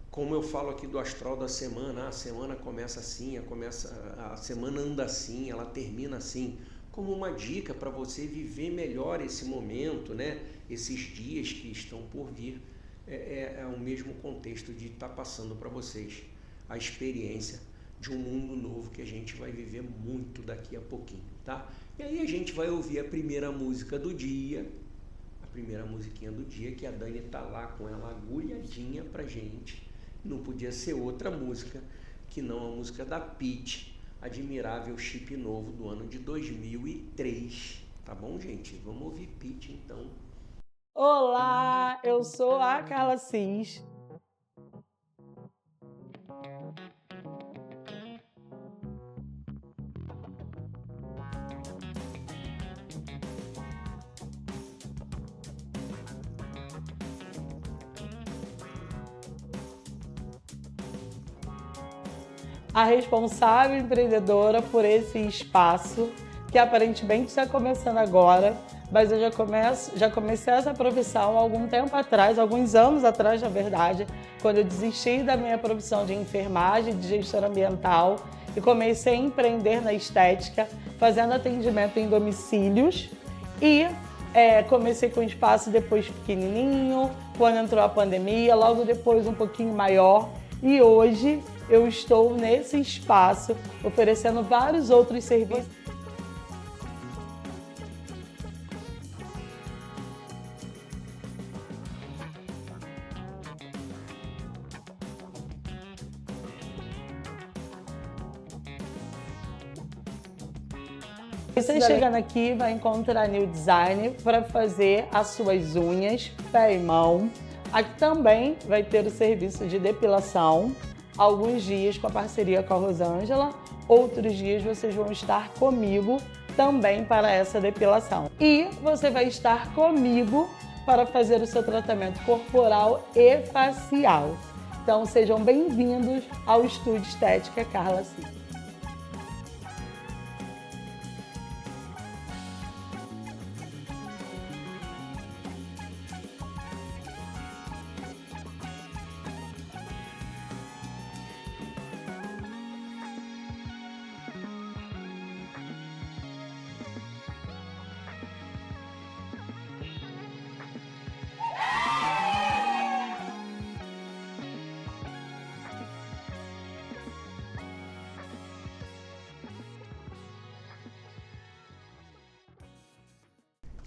como eu falo aqui do astral da semana, a semana começa assim, a semana anda assim, ela termina assim, como uma dica para você viver melhor esse momento, né? Esses dias que estão por vir. é o mesmo contexto de estar passando para vocês a experiência de um mundo novo que a gente vai viver muito daqui a pouquinho, tá? E aí a gente vai ouvir a primeira música do dia, a primeira musiquinha do dia, que a Dani tá lá com ela agulhadinha pra gente. Não podia ser outra música que não a música da Pitty, Admirável Chip Novo, do ano de 2003. Tá bom, gente? Vamos ouvir Pitty, então. Olá, eu sou a Carla Cis. A responsável empreendedora por esse espaço, que aparentemente está começando agora, mas eu já comecei essa profissão há algum tempo atrás, alguns anos atrás, na verdade, quando eu desisti da minha profissão de enfermagem, de gestora ambiental, e comecei a empreender na estética, fazendo atendimento em domicílios, e comecei com um espaço depois pequenininho, quando entrou a pandemia, logo depois um pouquinho maior, e hoje eu estou nesse espaço oferecendo vários outros serviços. Você chegando aqui vai encontrar New Design para fazer as suas unhas, pé e mão. Aqui também vai ter o serviço de depilação, alguns dias com a parceria com a Rosângela, outros dias vocês vão estar comigo também para essa depilação. E você vai estar comigo para fazer o seu tratamento corporal e facial. Então sejam bem-vindos ao Estúdio Estética Carla Cis.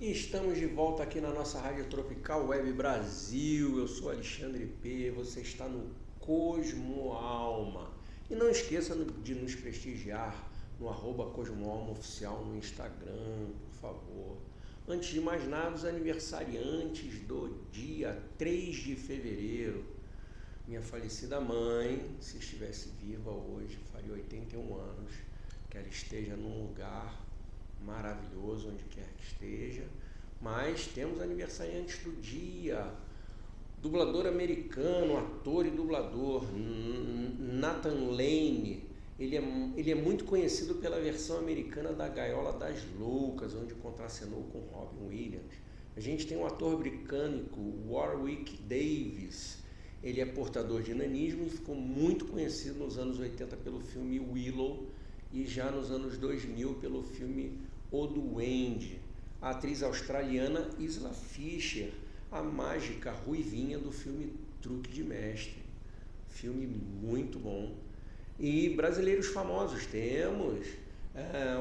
E estamos de volta aqui na nossa Rádio Tropical Web Brasil. Eu sou Alexandre P. Você está no Cosmo Alma. E não esqueça de nos prestigiar no @CosmoAlma Oficial no Instagram, por favor. Antes de mais nada, os aniversariantes do dia 3 de fevereiro. Minha falecida mãe, se estivesse viva hoje, faria 81 anos. Que ela esteja num lugar maravilhoso, onde quer que esteja. Mas temos aniversariantes do dia: dublador americano, ator e dublador Nathan Lane. Ele é muito conhecido pela versão americana da Gaiola das Loucas, onde contracenou com Robin Williams. A gente tem um ator britânico, Warwick Davis. Ele é portador de nanismo e ficou muito conhecido nos anos 80 pelo filme Willow e já nos anos 2000 pelo filme O Duende. A atriz australiana Isla Fisher, a mágica ruivinha do filme Truque de Mestre. Filme muito bom. E brasileiros famosos temos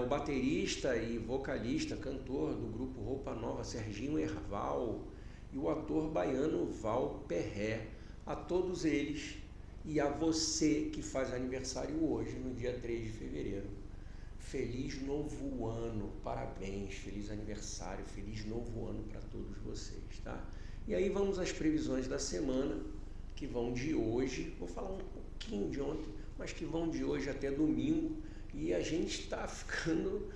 o baterista e vocalista, cantor do grupo Roupa Nova, Serginho Erval, e o ator baiano Val Perré. A todos eles e a você que faz aniversário hoje, no dia 3 de fevereiro. Feliz novo ano, parabéns, feliz aniversário, feliz novo ano para todos vocês, tá? E aí vamos às previsões da semana, que vão de hoje, vou falar um pouquinho de ontem, mas que vão de hoje até domingo, e a gente está ficando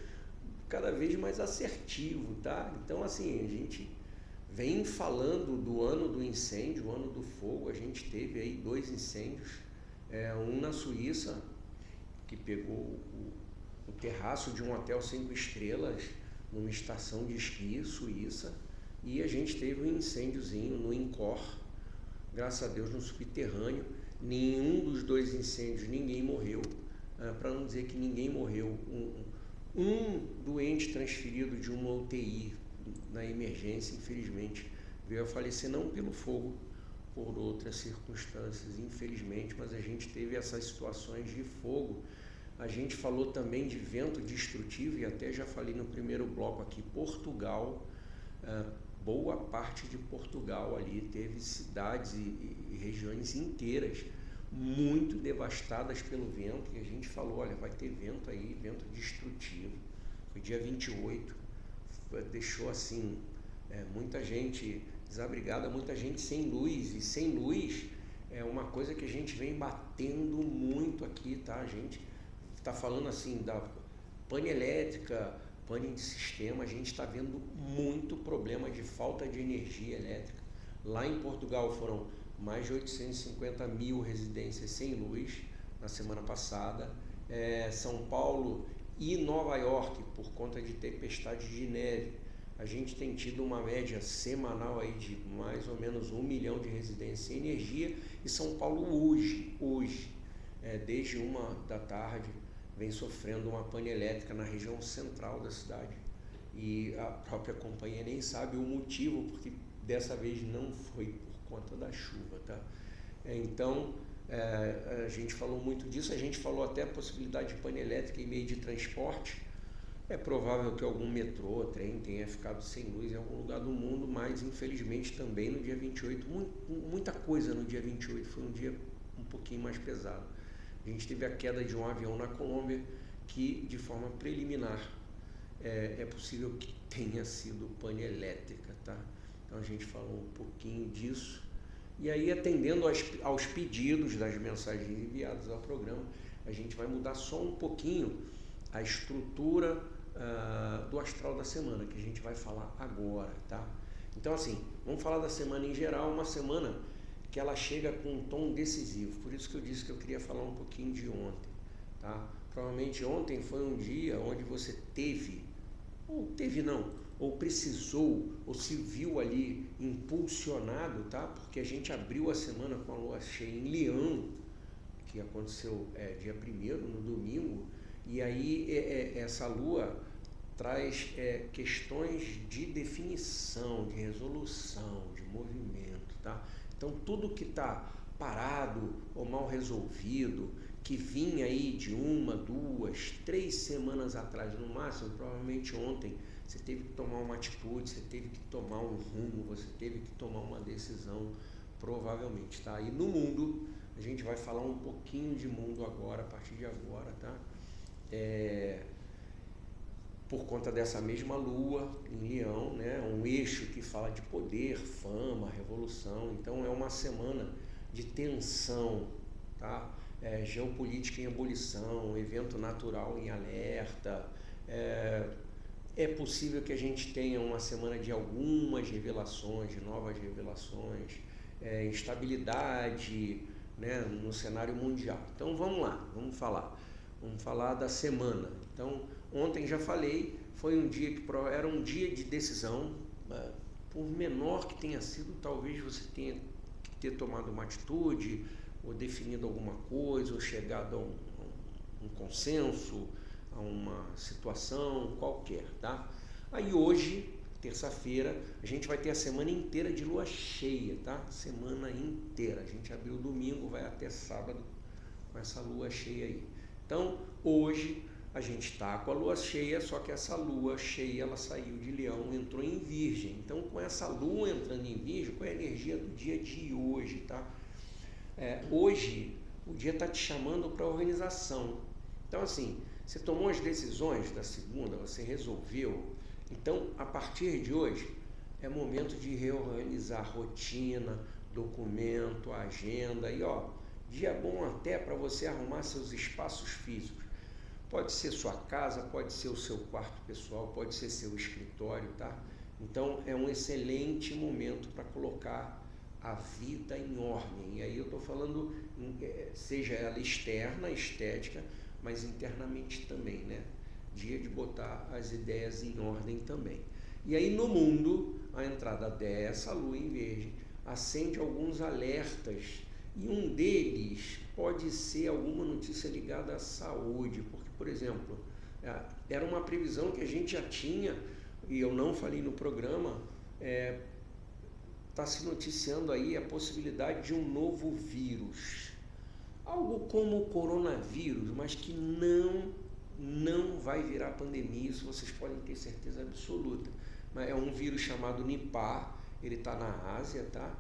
cada vez mais assertivo, tá? Então, assim, a gente vem falando do ano do incêndio, o ano do fogo. A gente teve aí 2 incêndios, um na Suíça, que pegou o terraço de um hotel 5 estrelas, numa estação de esqui suíça, e a gente teve um incêndiozinho no Incor, graças a Deus no subterrâneo. Nenhum dos 2 incêndios, ninguém morreu, para não dizer que ninguém morreu. Um doente transferido de uma UTI na emergência, infelizmente, veio a falecer não pelo fogo, por outras circunstâncias, infelizmente, mas a gente teve essas situações de fogo. A gente falou também de vento destrutivo e até já falei no primeiro bloco aqui, Portugal, boa parte de Portugal ali teve cidades e regiões inteiras muito devastadas pelo vento, e a gente falou, olha, vai ter vento aí, vento destrutivo. Foi dia 28, deixou assim, muita gente desabrigada, muita gente sem luz, e sem luz é uma coisa que a gente vem batendo muito aqui, tá? A gente está falando assim da pane elétrica, pane de sistema, a gente está vendo muito problema de falta de energia elétrica. Lá em Portugal foram mais de 850 mil residências sem luz na semana passada. São Paulo e Nova York, por conta de tempestade de neve, a gente tem tido uma média semanal aí de mais ou menos 1 milhão de residências sem energia, e São Paulo hoje desde 1 da tarde, vem sofrendo uma pane elétrica na região central da cidade. E a própria companhia nem sabe o motivo, porque dessa vez não foi por conta da chuva, tá? Então, a gente falou muito disso, a gente falou até a possibilidade de pane elétrica em meio de transporte. É provável que algum metrô, trem tenha ficado sem luz em algum lugar do mundo, mas infelizmente também no dia 28, muita coisa no dia 28, foi um dia um pouquinho mais pesado. A gente teve a queda de um avião na Colômbia que, de forma preliminar, é possível que tenha sido pane elétrica, tá? Então a gente falou um pouquinho disso. E aí, atendendo aos pedidos das mensagens enviadas ao programa, a gente vai mudar só um pouquinho a estrutura do astral da semana, que a gente vai falar agora, tá? Então, assim, vamos falar da semana em geral, uma semana que ela chega com um tom decisivo. Por isso que eu disse que eu queria falar um pouquinho de ontem, tá? Provavelmente ontem foi um dia onde você ou precisou, ou se viu ali impulsionado, tá? Porque a gente abriu a semana com a lua cheia em Leão, que aconteceu dia 1º, no domingo, e aí essa lua traz questões de definição, de resolução, de movimento, tá? Então tudo que está parado ou mal resolvido, que vinha aí de 1, 2, 3 semanas atrás no máximo, provavelmente ontem você teve que tomar uma atitude, você teve que tomar um rumo, você teve que tomar uma decisão, provavelmente, tá? E no mundo, a gente vai falar um pouquinho de mundo agora, a partir de agora, tá? Por conta dessa mesma lua em Leão, né? Um eixo que fala de poder, fama, revolução. Então é uma semana de tensão, tá? Geopolítica em ebulição, evento natural em alerta. É possível que a gente tenha uma semana de algumas revelações, de novas revelações, instabilidade, né, no cenário mundial. Então vamos lá, vamos falar da semana. Então, ontem já falei, foi um dia que era um dia de decisão, por menor que tenha sido, talvez você tenha que ter tomado uma atitude, ou definido alguma coisa, ou chegado a um consenso, a uma situação qualquer, tá? Aí hoje, terça-feira, a gente vai ter a semana inteira de lua cheia, tá? Semana inteira. A gente abriu domingo, vai até sábado com essa lua cheia aí. Então, hoje a gente está com a lua cheia, só que essa lua cheia, ela saiu de Leão, entrou em Virgem. Então, com essa lua entrando em Virgem, qual é a energia do dia de hoje, tá? Hoje, o dia está te chamando para organização. Então, assim, você tomou as decisões da segunda, você resolveu. Então, a partir de hoje, é momento de reorganizar rotina, documento, agenda. E, dia bom até para você arrumar seus espaços físicos. Pode ser sua casa, pode ser o seu quarto pessoal, pode ser seu escritório, tá? Então, é um excelente momento para colocar a vida em ordem. E aí eu estou falando, seja ela externa, estética, mas internamente também, né? Dia de botar as ideias em ordem também. E aí no mundo, a entrada dessa lua em Virgem acende alguns alertas, e um deles pode ser alguma notícia ligada à saúde, porque, por exemplo, era uma previsão que a gente já tinha, e eu não falei no programa, está se noticiando aí a possibilidade de um novo vírus. Algo como o coronavírus, mas que não vai virar pandemia, isso vocês podem ter certeza absoluta. Mas é um vírus chamado Nipah, ele está na Ásia, tá?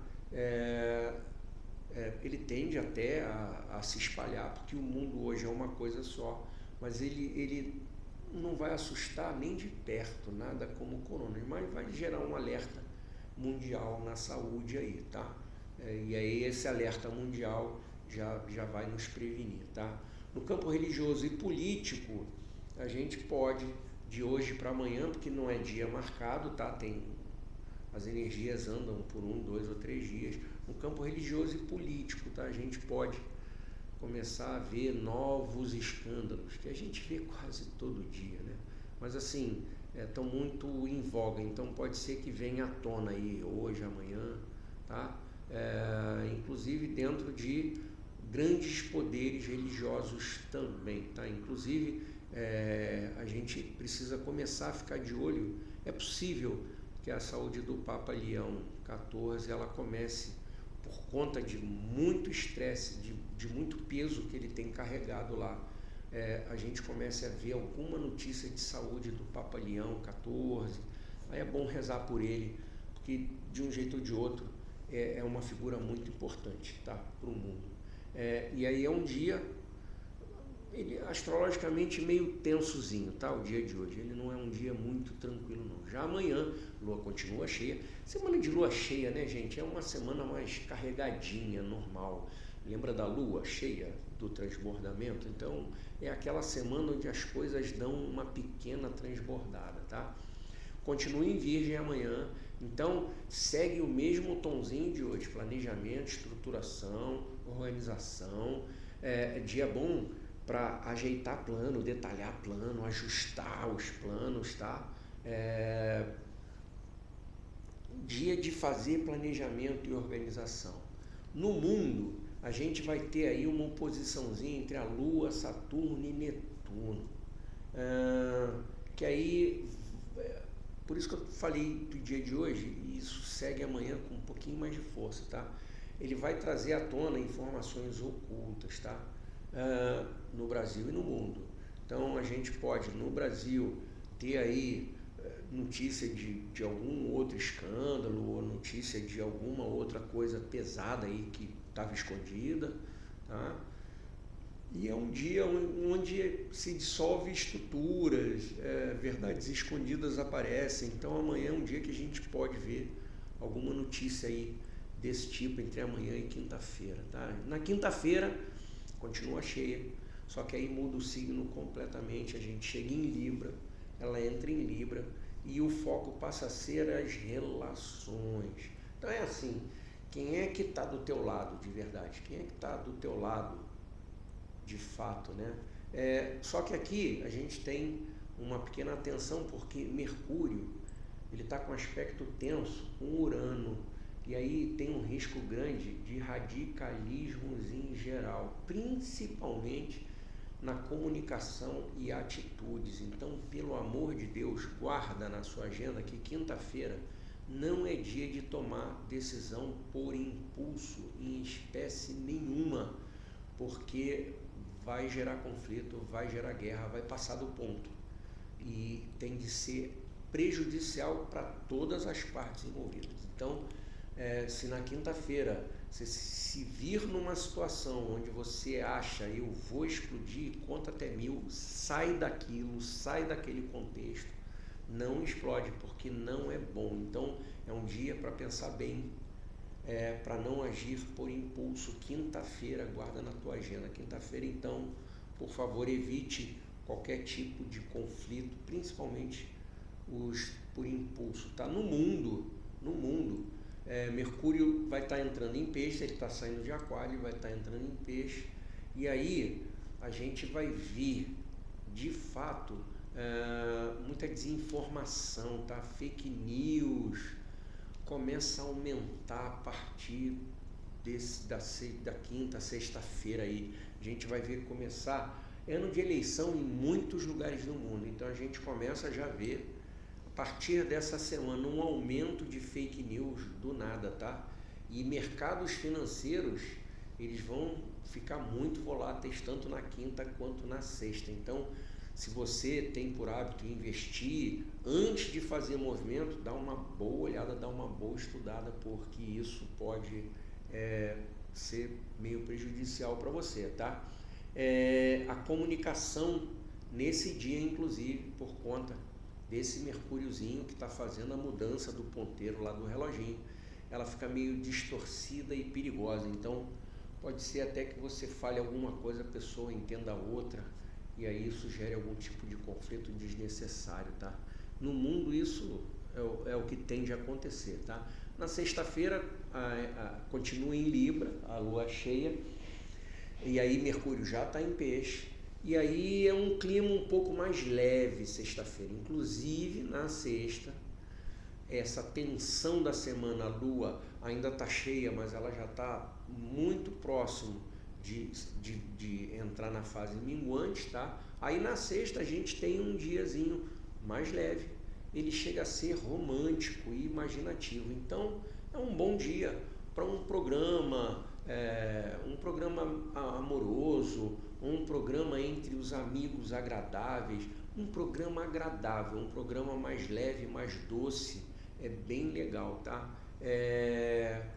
Ele tende até a se espalhar, porque o mundo hoje é uma coisa só, mas ele não vai assustar nem de perto, nada como o corona, mas vai gerar um alerta mundial na saúde aí, tá? E aí esse alerta mundial já vai nos prevenir, tá? No campo religioso e político, a gente pode, de hoje para amanhã, porque não é dia marcado, tá? As energias andam por 1, 2 ou 3 dias. No campo religioso e político, tá? A gente pode começar a ver novos escândalos, que a gente vê quase todo dia, né? Mas assim, estão muito em voga, então pode ser que venha à tona aí hoje, amanhã, tá? Inclusive dentro de grandes poderes religiosos também, tá? Inclusive a gente precisa começar a ficar de olho. É possível que a saúde do Papa Leão XIV ela comece, por conta de muito estresse, de muito peso que ele tem carregado lá, a gente comece a ver alguma notícia de saúde do Papa Leão XIV. Aí é bom rezar por ele, porque de um jeito ou de outro é uma figura muito importante, tá? Para o mundo. E aí é um dia, astrologicamente meio tensozinho, tá? O dia de hoje, ele não é um dia muito tranquilo não. Já amanhã, lua continua cheia. Semana de lua cheia, né, gente? É uma semana mais carregadinha, normal. Lembra da lua cheia, do transbordamento? Então, é aquela semana onde as coisas dão uma pequena transbordada, tá? Continua em Virgem amanhã, então segue o mesmo tonzinho de hoje: planejamento, estruturação, organização. Dia bom para ajeitar plano, detalhar plano, ajustar os planos, tá? Dia de fazer planejamento e organização. No mundo, a gente vai ter aí uma oposiçãozinha entre a Lua, Saturno e Netuno, que aí, por isso que eu falei do dia de hoje, e isso segue amanhã com um pouquinho mais de força, tá? Ele vai trazer à tona informações ocultas, tá? No Brasil e no mundo. Então a gente pode, no Brasil, ter aí notícia de algum outro escândalo, ou notícia de alguma outra coisa pesada aí que estava escondida, tá? E é um dia onde se dissolve estruturas, verdades escondidas aparecem. Então amanhã é um dia que a gente pode ver alguma notícia aí desse tipo entre amanhã e quinta-feira, tá? Na quinta-feira continua cheia, só que aí muda o signo completamente, a gente chega em Libra, ela entra em Libra e o foco passa a ser as relações. Então é assim, quem é que está do teu lado de verdade? Quem é que está do teu lado de fato, né? Só que aqui a gente tem uma pequena atenção, porque Mercúrio ele está com aspecto tenso com Urano, e aí tem um risco grande de radicalismos em geral, principalmente na comunicação e atitudes. Então, pelo amor de Deus, guarda na sua agenda que quinta-feira não é dia de tomar decisão por impulso em espécie nenhuma, porque vai gerar conflito, vai gerar guerra, vai passar do ponto, e tem de ser prejudicial para todas as partes envolvidas. Então, se na quinta-feira você se vir numa situação onde você acha eu vou explodir, conta até 1000, sai daquilo, sai daquele contexto, não explode, porque não é bom. Então é um dia para pensar bem, para não agir por impulso. Quinta-feira, guarda na tua agenda. Quinta-feira, então, por favor, evite qualquer tipo de conflito, principalmente os por impulso, tá? No mundo, Mercúrio vai estar entrando em peixe, ele está saindo de aquário, vai estar entrando em peixe, e aí a gente vai ver, de fato, muita desinformação, tá? Fake news começa a aumentar a partir da quinta, sexta-feira aí. A gente vai ver começar ano de eleição em muitos lugares do mundo, então a gente começa já a ver partir dessa semana um aumento de fake news do nada, tá? E mercados financeiros, eles vão ficar muito voláteis tanto na quinta quanto na sexta. Então, se você tem por hábito investir antes de fazer movimento, dá uma boa olhada, dá uma boa estudada, porque isso pode ser meio prejudicial para você, tá? A comunicação nesse dia, inclusive, por conta desse mercúriozinho que está fazendo a mudança do ponteiro lá do reloginho, ela fica meio distorcida e perigosa. Então, pode ser até que você fale alguma coisa, a pessoa entenda outra, e aí isso gere algum tipo de conflito desnecessário, tá? No mundo isso é o que tende a acontecer, tá? Na sexta-feira continua em Libra, a lua cheia, e aí Mercúrio já está em Peixe, e aí é um clima um pouco mais leve sexta-feira. Inclusive na sexta, essa tensão da semana, a lua ainda está cheia, mas ela já está muito próximo de entrar na fase minguante, tá? Aí na sexta a gente tem um diazinho mais leve, ele chega a ser romântico e imaginativo. Então é um bom dia para um programa amoroso, um programa entre os amigos agradáveis, um programa agradável, um programa mais leve, mais doce, é bem legal, tá?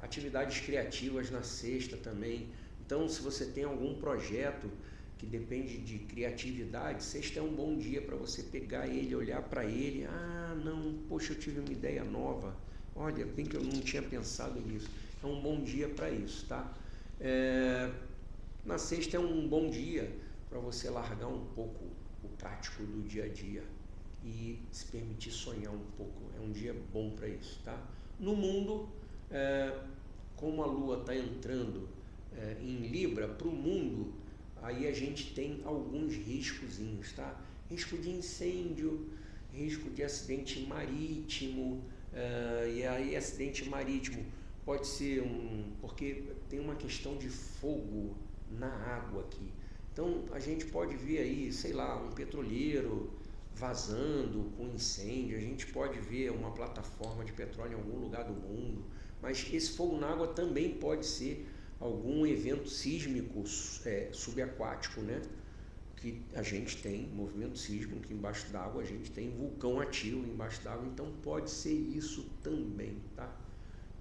Atividades criativas na sexta também. Então, se você tem algum projeto que depende de criatividade, sexta é um bom dia para você pegar ele, olhar para ele. Não, poxa, eu tive uma ideia nova. Olha, bem que eu não tinha pensado nisso. É um bom dia para isso, tá? Na sexta é um bom dia para você largar um pouco o prático do dia a dia e se permitir sonhar um pouco. É um dia bom para isso, tá? No mundo, como a lua está entrando em Libra, para o mundo, aí a gente tem alguns riscozinhos, tá? Risco de incêndio, risco de acidente marítimo, e aí acidente marítimo pode ser porque tem uma questão de fogo na água aqui. Então a gente pode ver aí, sei lá, um petroleiro vazando com incêndio, a gente pode ver uma plataforma de petróleo em algum lugar do mundo, mas esse fogo na água também pode ser algum evento sísmico subaquático, né? Que a gente tem movimento sísmico embaixo d'água, a gente tem vulcão ativo embaixo d'água, então pode ser isso também, tá?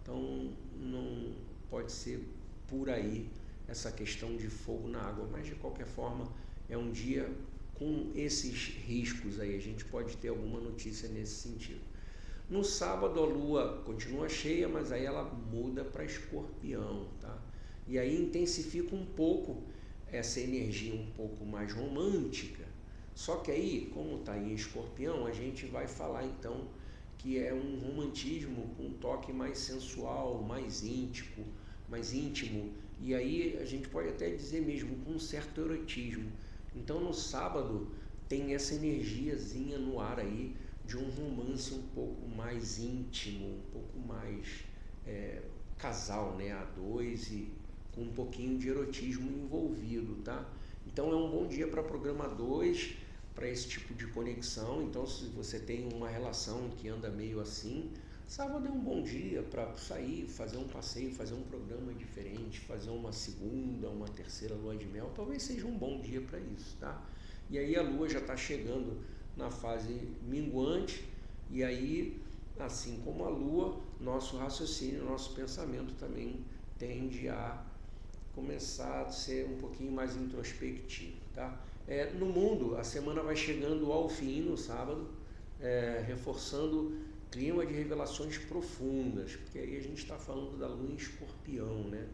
Então não pode ser por aí essa questão de fogo na água, mas de qualquer forma é um dia com esses riscos aí, a gente pode ter alguma notícia nesse sentido. No sábado a lua continua cheia, mas aí ela muda para Escorpião, tá? E aí intensifica um pouco essa energia um pouco mais romântica. Só que aí, como está em Escorpião, a gente vai falar então que é um romantismo com um toque mais sensual, mais íntimo, e aí a gente pode até dizer mesmo com um certo erotismo. Então no sábado tem essa energiazinha no ar aí de um romance um pouco mais íntimo, um pouco mais casal, né, a dois, e com um pouquinho de erotismo envolvido, tá? Então é um bom dia para programa 2, para esse tipo de conexão. Então se você tem uma relação que anda meio assim, sábado é um bom dia para sair, fazer um passeio, fazer um programa diferente, fazer uma segunda, uma terceira lua de mel, talvez seja um bom dia para isso, tá? E aí a lua já está chegando na fase minguante, e aí, assim como a lua, nosso raciocínio, nosso pensamento também tende a começar a ser um pouquinho mais introspectivo, tá? No mundo, a semana vai chegando ao fim no sábado, reforçando clima de revelações profundas, porque aí a gente está falando da lua em Escorpião, né?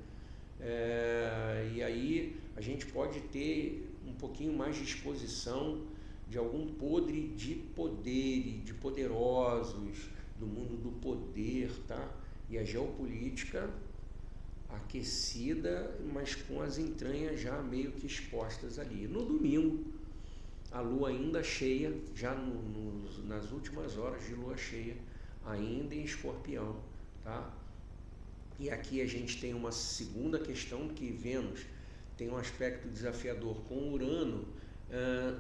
E aí a gente pode ter um pouquinho mais de exposição de algum podre de poder, de poderosos, do mundo do poder, tá? E a geopolítica aquecida, mas com as entranhas já meio que expostas ali. No domingo, a lua ainda cheia, já nas últimas horas de lua cheia, ainda em Escorpião, tá? E aqui a gente tem uma segunda questão, que Vênus tem um aspecto desafiador com Urano.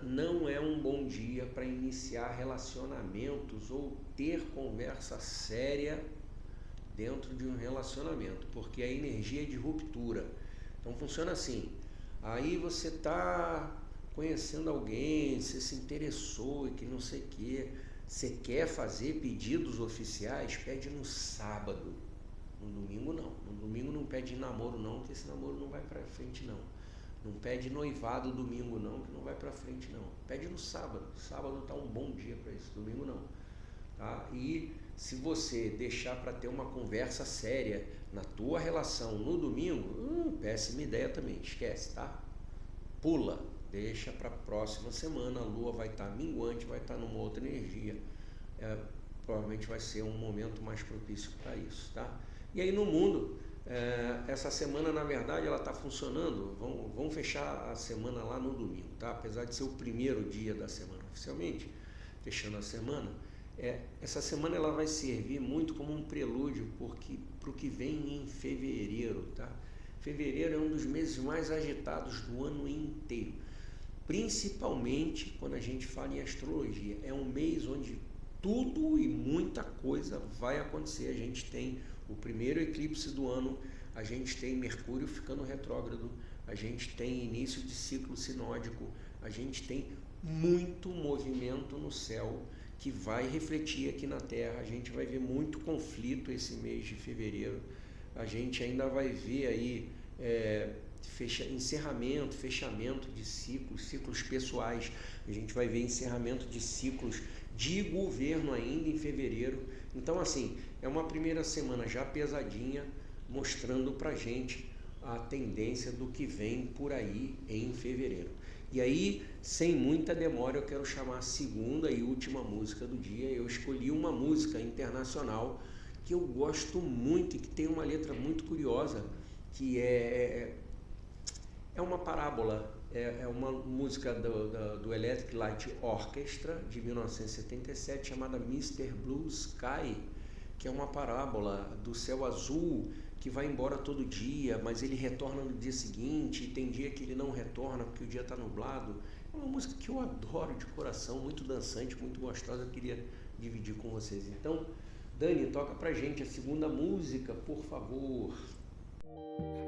Não é um bom dia para iniciar relacionamentos ou ter conversa séria dentro de um relacionamento, porque a energia é de ruptura. Então funciona assim, aí você está conhecendo alguém, você se interessou e que não sei o que, você quer fazer pedidos oficiais, pede no sábado, no domingo não. No domingo não pede namoro não, porque esse namoro não vai para frente não. Não pede noivado domingo não, que não vai para frente não. Pede no sábado, sábado tá um bom dia para isso, domingo não. Tá? E se você deixar para ter uma conversa séria na tua relação no domingo, péssima ideia também, esquece, tá? Pula, deixa para a próxima semana, a lua vai estar minguante, vai estar numa outra energia, provavelmente vai ser um momento mais propício para isso, tá? E aí no mundo, essa semana na verdade ela está funcionando, vamos fechar a semana lá no domingo, tá? Apesar de ser o primeiro dia da semana oficialmente, fechando a semana, essa semana ela vai servir muito como um prelúdio para o que vem em fevereiro, tá? Fevereiro é um dos meses mais agitados do ano inteiro, principalmente quando a gente fala em astrologia. É um mês onde tudo e muita coisa vai acontecer. A gente tem o primeiro eclipse do ano, a gente tem Mercúrio ficando retrógrado, a gente tem início de ciclo sinódico, a gente tem muito movimento no céu que vai refletir aqui na Terra. A gente vai ver muito conflito esse mês de fevereiro. A gente ainda vai ver aí encerramento, fechamento de ciclos pessoais. A gente vai ver encerramento de ciclos de governo ainda em fevereiro. Então, assim, é uma primeira semana já pesadinha, mostrando pra gente a tendência do que vem por aí em fevereiro. E aí, sem muita demora, eu quero chamar a segunda e última música do dia. Eu escolhi uma música internacional que eu gosto muito e que tem uma letra muito curiosa, que é uma parábola, é uma música do Electric Light Orchestra de 1977 chamada Mr. Blue Sky, que é uma parábola do céu azul que vai embora todo dia, mas ele retorna no dia seguinte, e tem dia que ele não retorna porque o dia está nublado. É uma música que eu adoro de coração, muito dançante, muito gostosa, eu queria dividir com vocês. Então, Dani, toca pra gente a segunda música, por favor.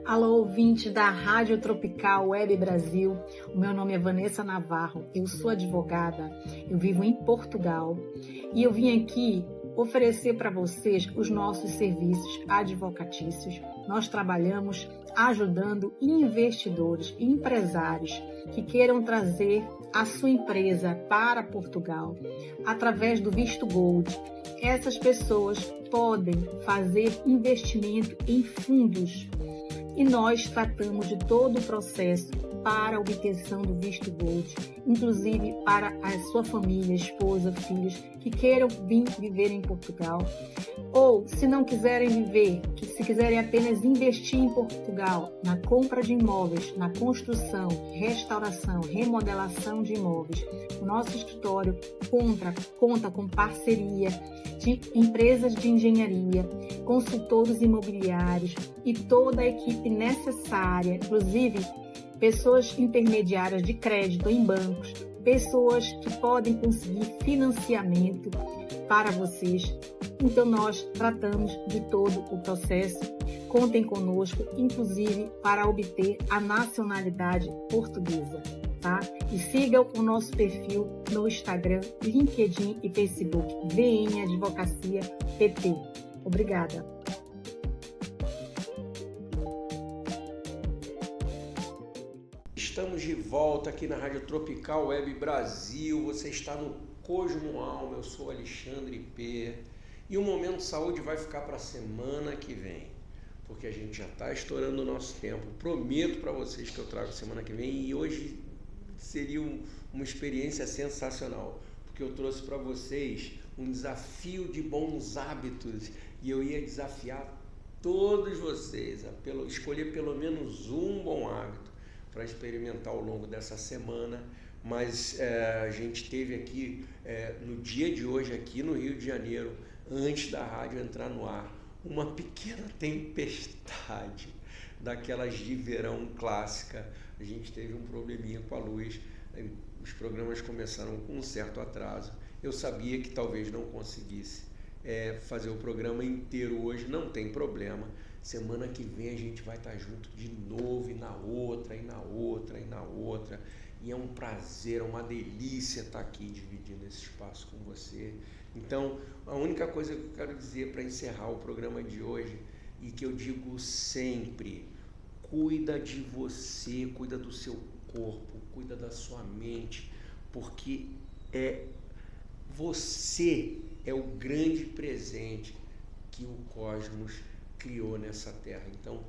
Alô, ouvinte da Rádio Tropical Web Brasil. O meu nome é Vanessa Navarro, eu sou advogada, eu vivo em Portugal e eu vim aqui oferecer para vocês os nossos serviços advocatícios. Nós trabalhamos ajudando investidores e empresários que queiram trazer a sua empresa para Portugal através do visto Gold. Essas pessoas podem fazer investimento em fundos e nós tratamos de todo o processo para a obtenção do visto Gold, inclusive para a sua família, esposa, filhos que queiram vir viver em Portugal, ou se não quiserem viver, que se quiserem apenas investir em Portugal, na compra de imóveis, na construção, restauração, remodelação de imóveis. O nosso escritório conta com parceria de empresas de engenharia, consultores imobiliários e toda a equipe necessária, inclusive pessoas intermediárias de crédito em bancos, pessoas que podem conseguir financiamento para vocês. Então nós tratamos de todo o processo. Contem conosco, inclusive para obter a nacionalidade portuguesa, tá? E sigam o nosso perfil no Instagram, LinkedIn e Facebook, VN Advocacia PT. Obrigada. Estamos de volta aqui na Rádio Tropical Web Brasil. Você está no Cosmo Alma, eu sou Alexandre P. E o Momento Saúde vai ficar para a semana que vem, porque a gente já está estourando o nosso tempo. Prometo para vocês que eu trago semana que vem, e hoje seria uma experiência sensacional, porque eu trouxe para vocês um desafio de bons hábitos e eu ia desafiar todos vocês a escolher pelo menos um bom hábito para experimentar ao longo dessa semana. Mas a gente teve aqui, no dia de hoje, aqui no Rio de Janeiro, antes da rádio entrar no ar, uma pequena tempestade, daquelas de verão clássica. A gente teve um probleminha com a luz, os programas começaram com um certo atraso, Eu sabia que talvez não conseguisse fazer o programa inteiro hoje, não tem problema. Semana que vem a gente vai estar junto de novo, e na outra, e na outra, e na outra. E é um prazer, é uma delícia estar aqui dividindo esse espaço com você. Então, a única coisa que eu quero dizer para encerrar o programa de hoje, e que eu digo sempre: cuida de você, cuida do seu corpo, cuida da sua mente, porque você é o grande presente que o cosmos criou nessa Terra. Então,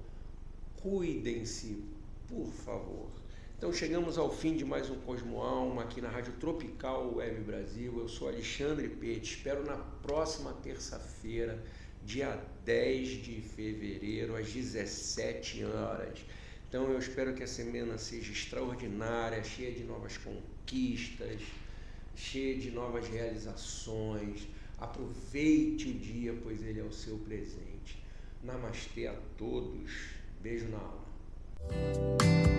cuidem-se, por favor. Então, chegamos ao fim de mais um Cosmoalma aqui na Rádio Tropical Web Brasil. Eu sou Alexandre Pete, espero na próxima terça-feira, dia 10 de fevereiro, às 17 horas. Então, eu espero que a semana seja extraordinária, cheia de novas conquistas, cheia de novas realizações. Aproveite o dia, pois ele é o seu presente. Namastê a todos. Beijo na alma.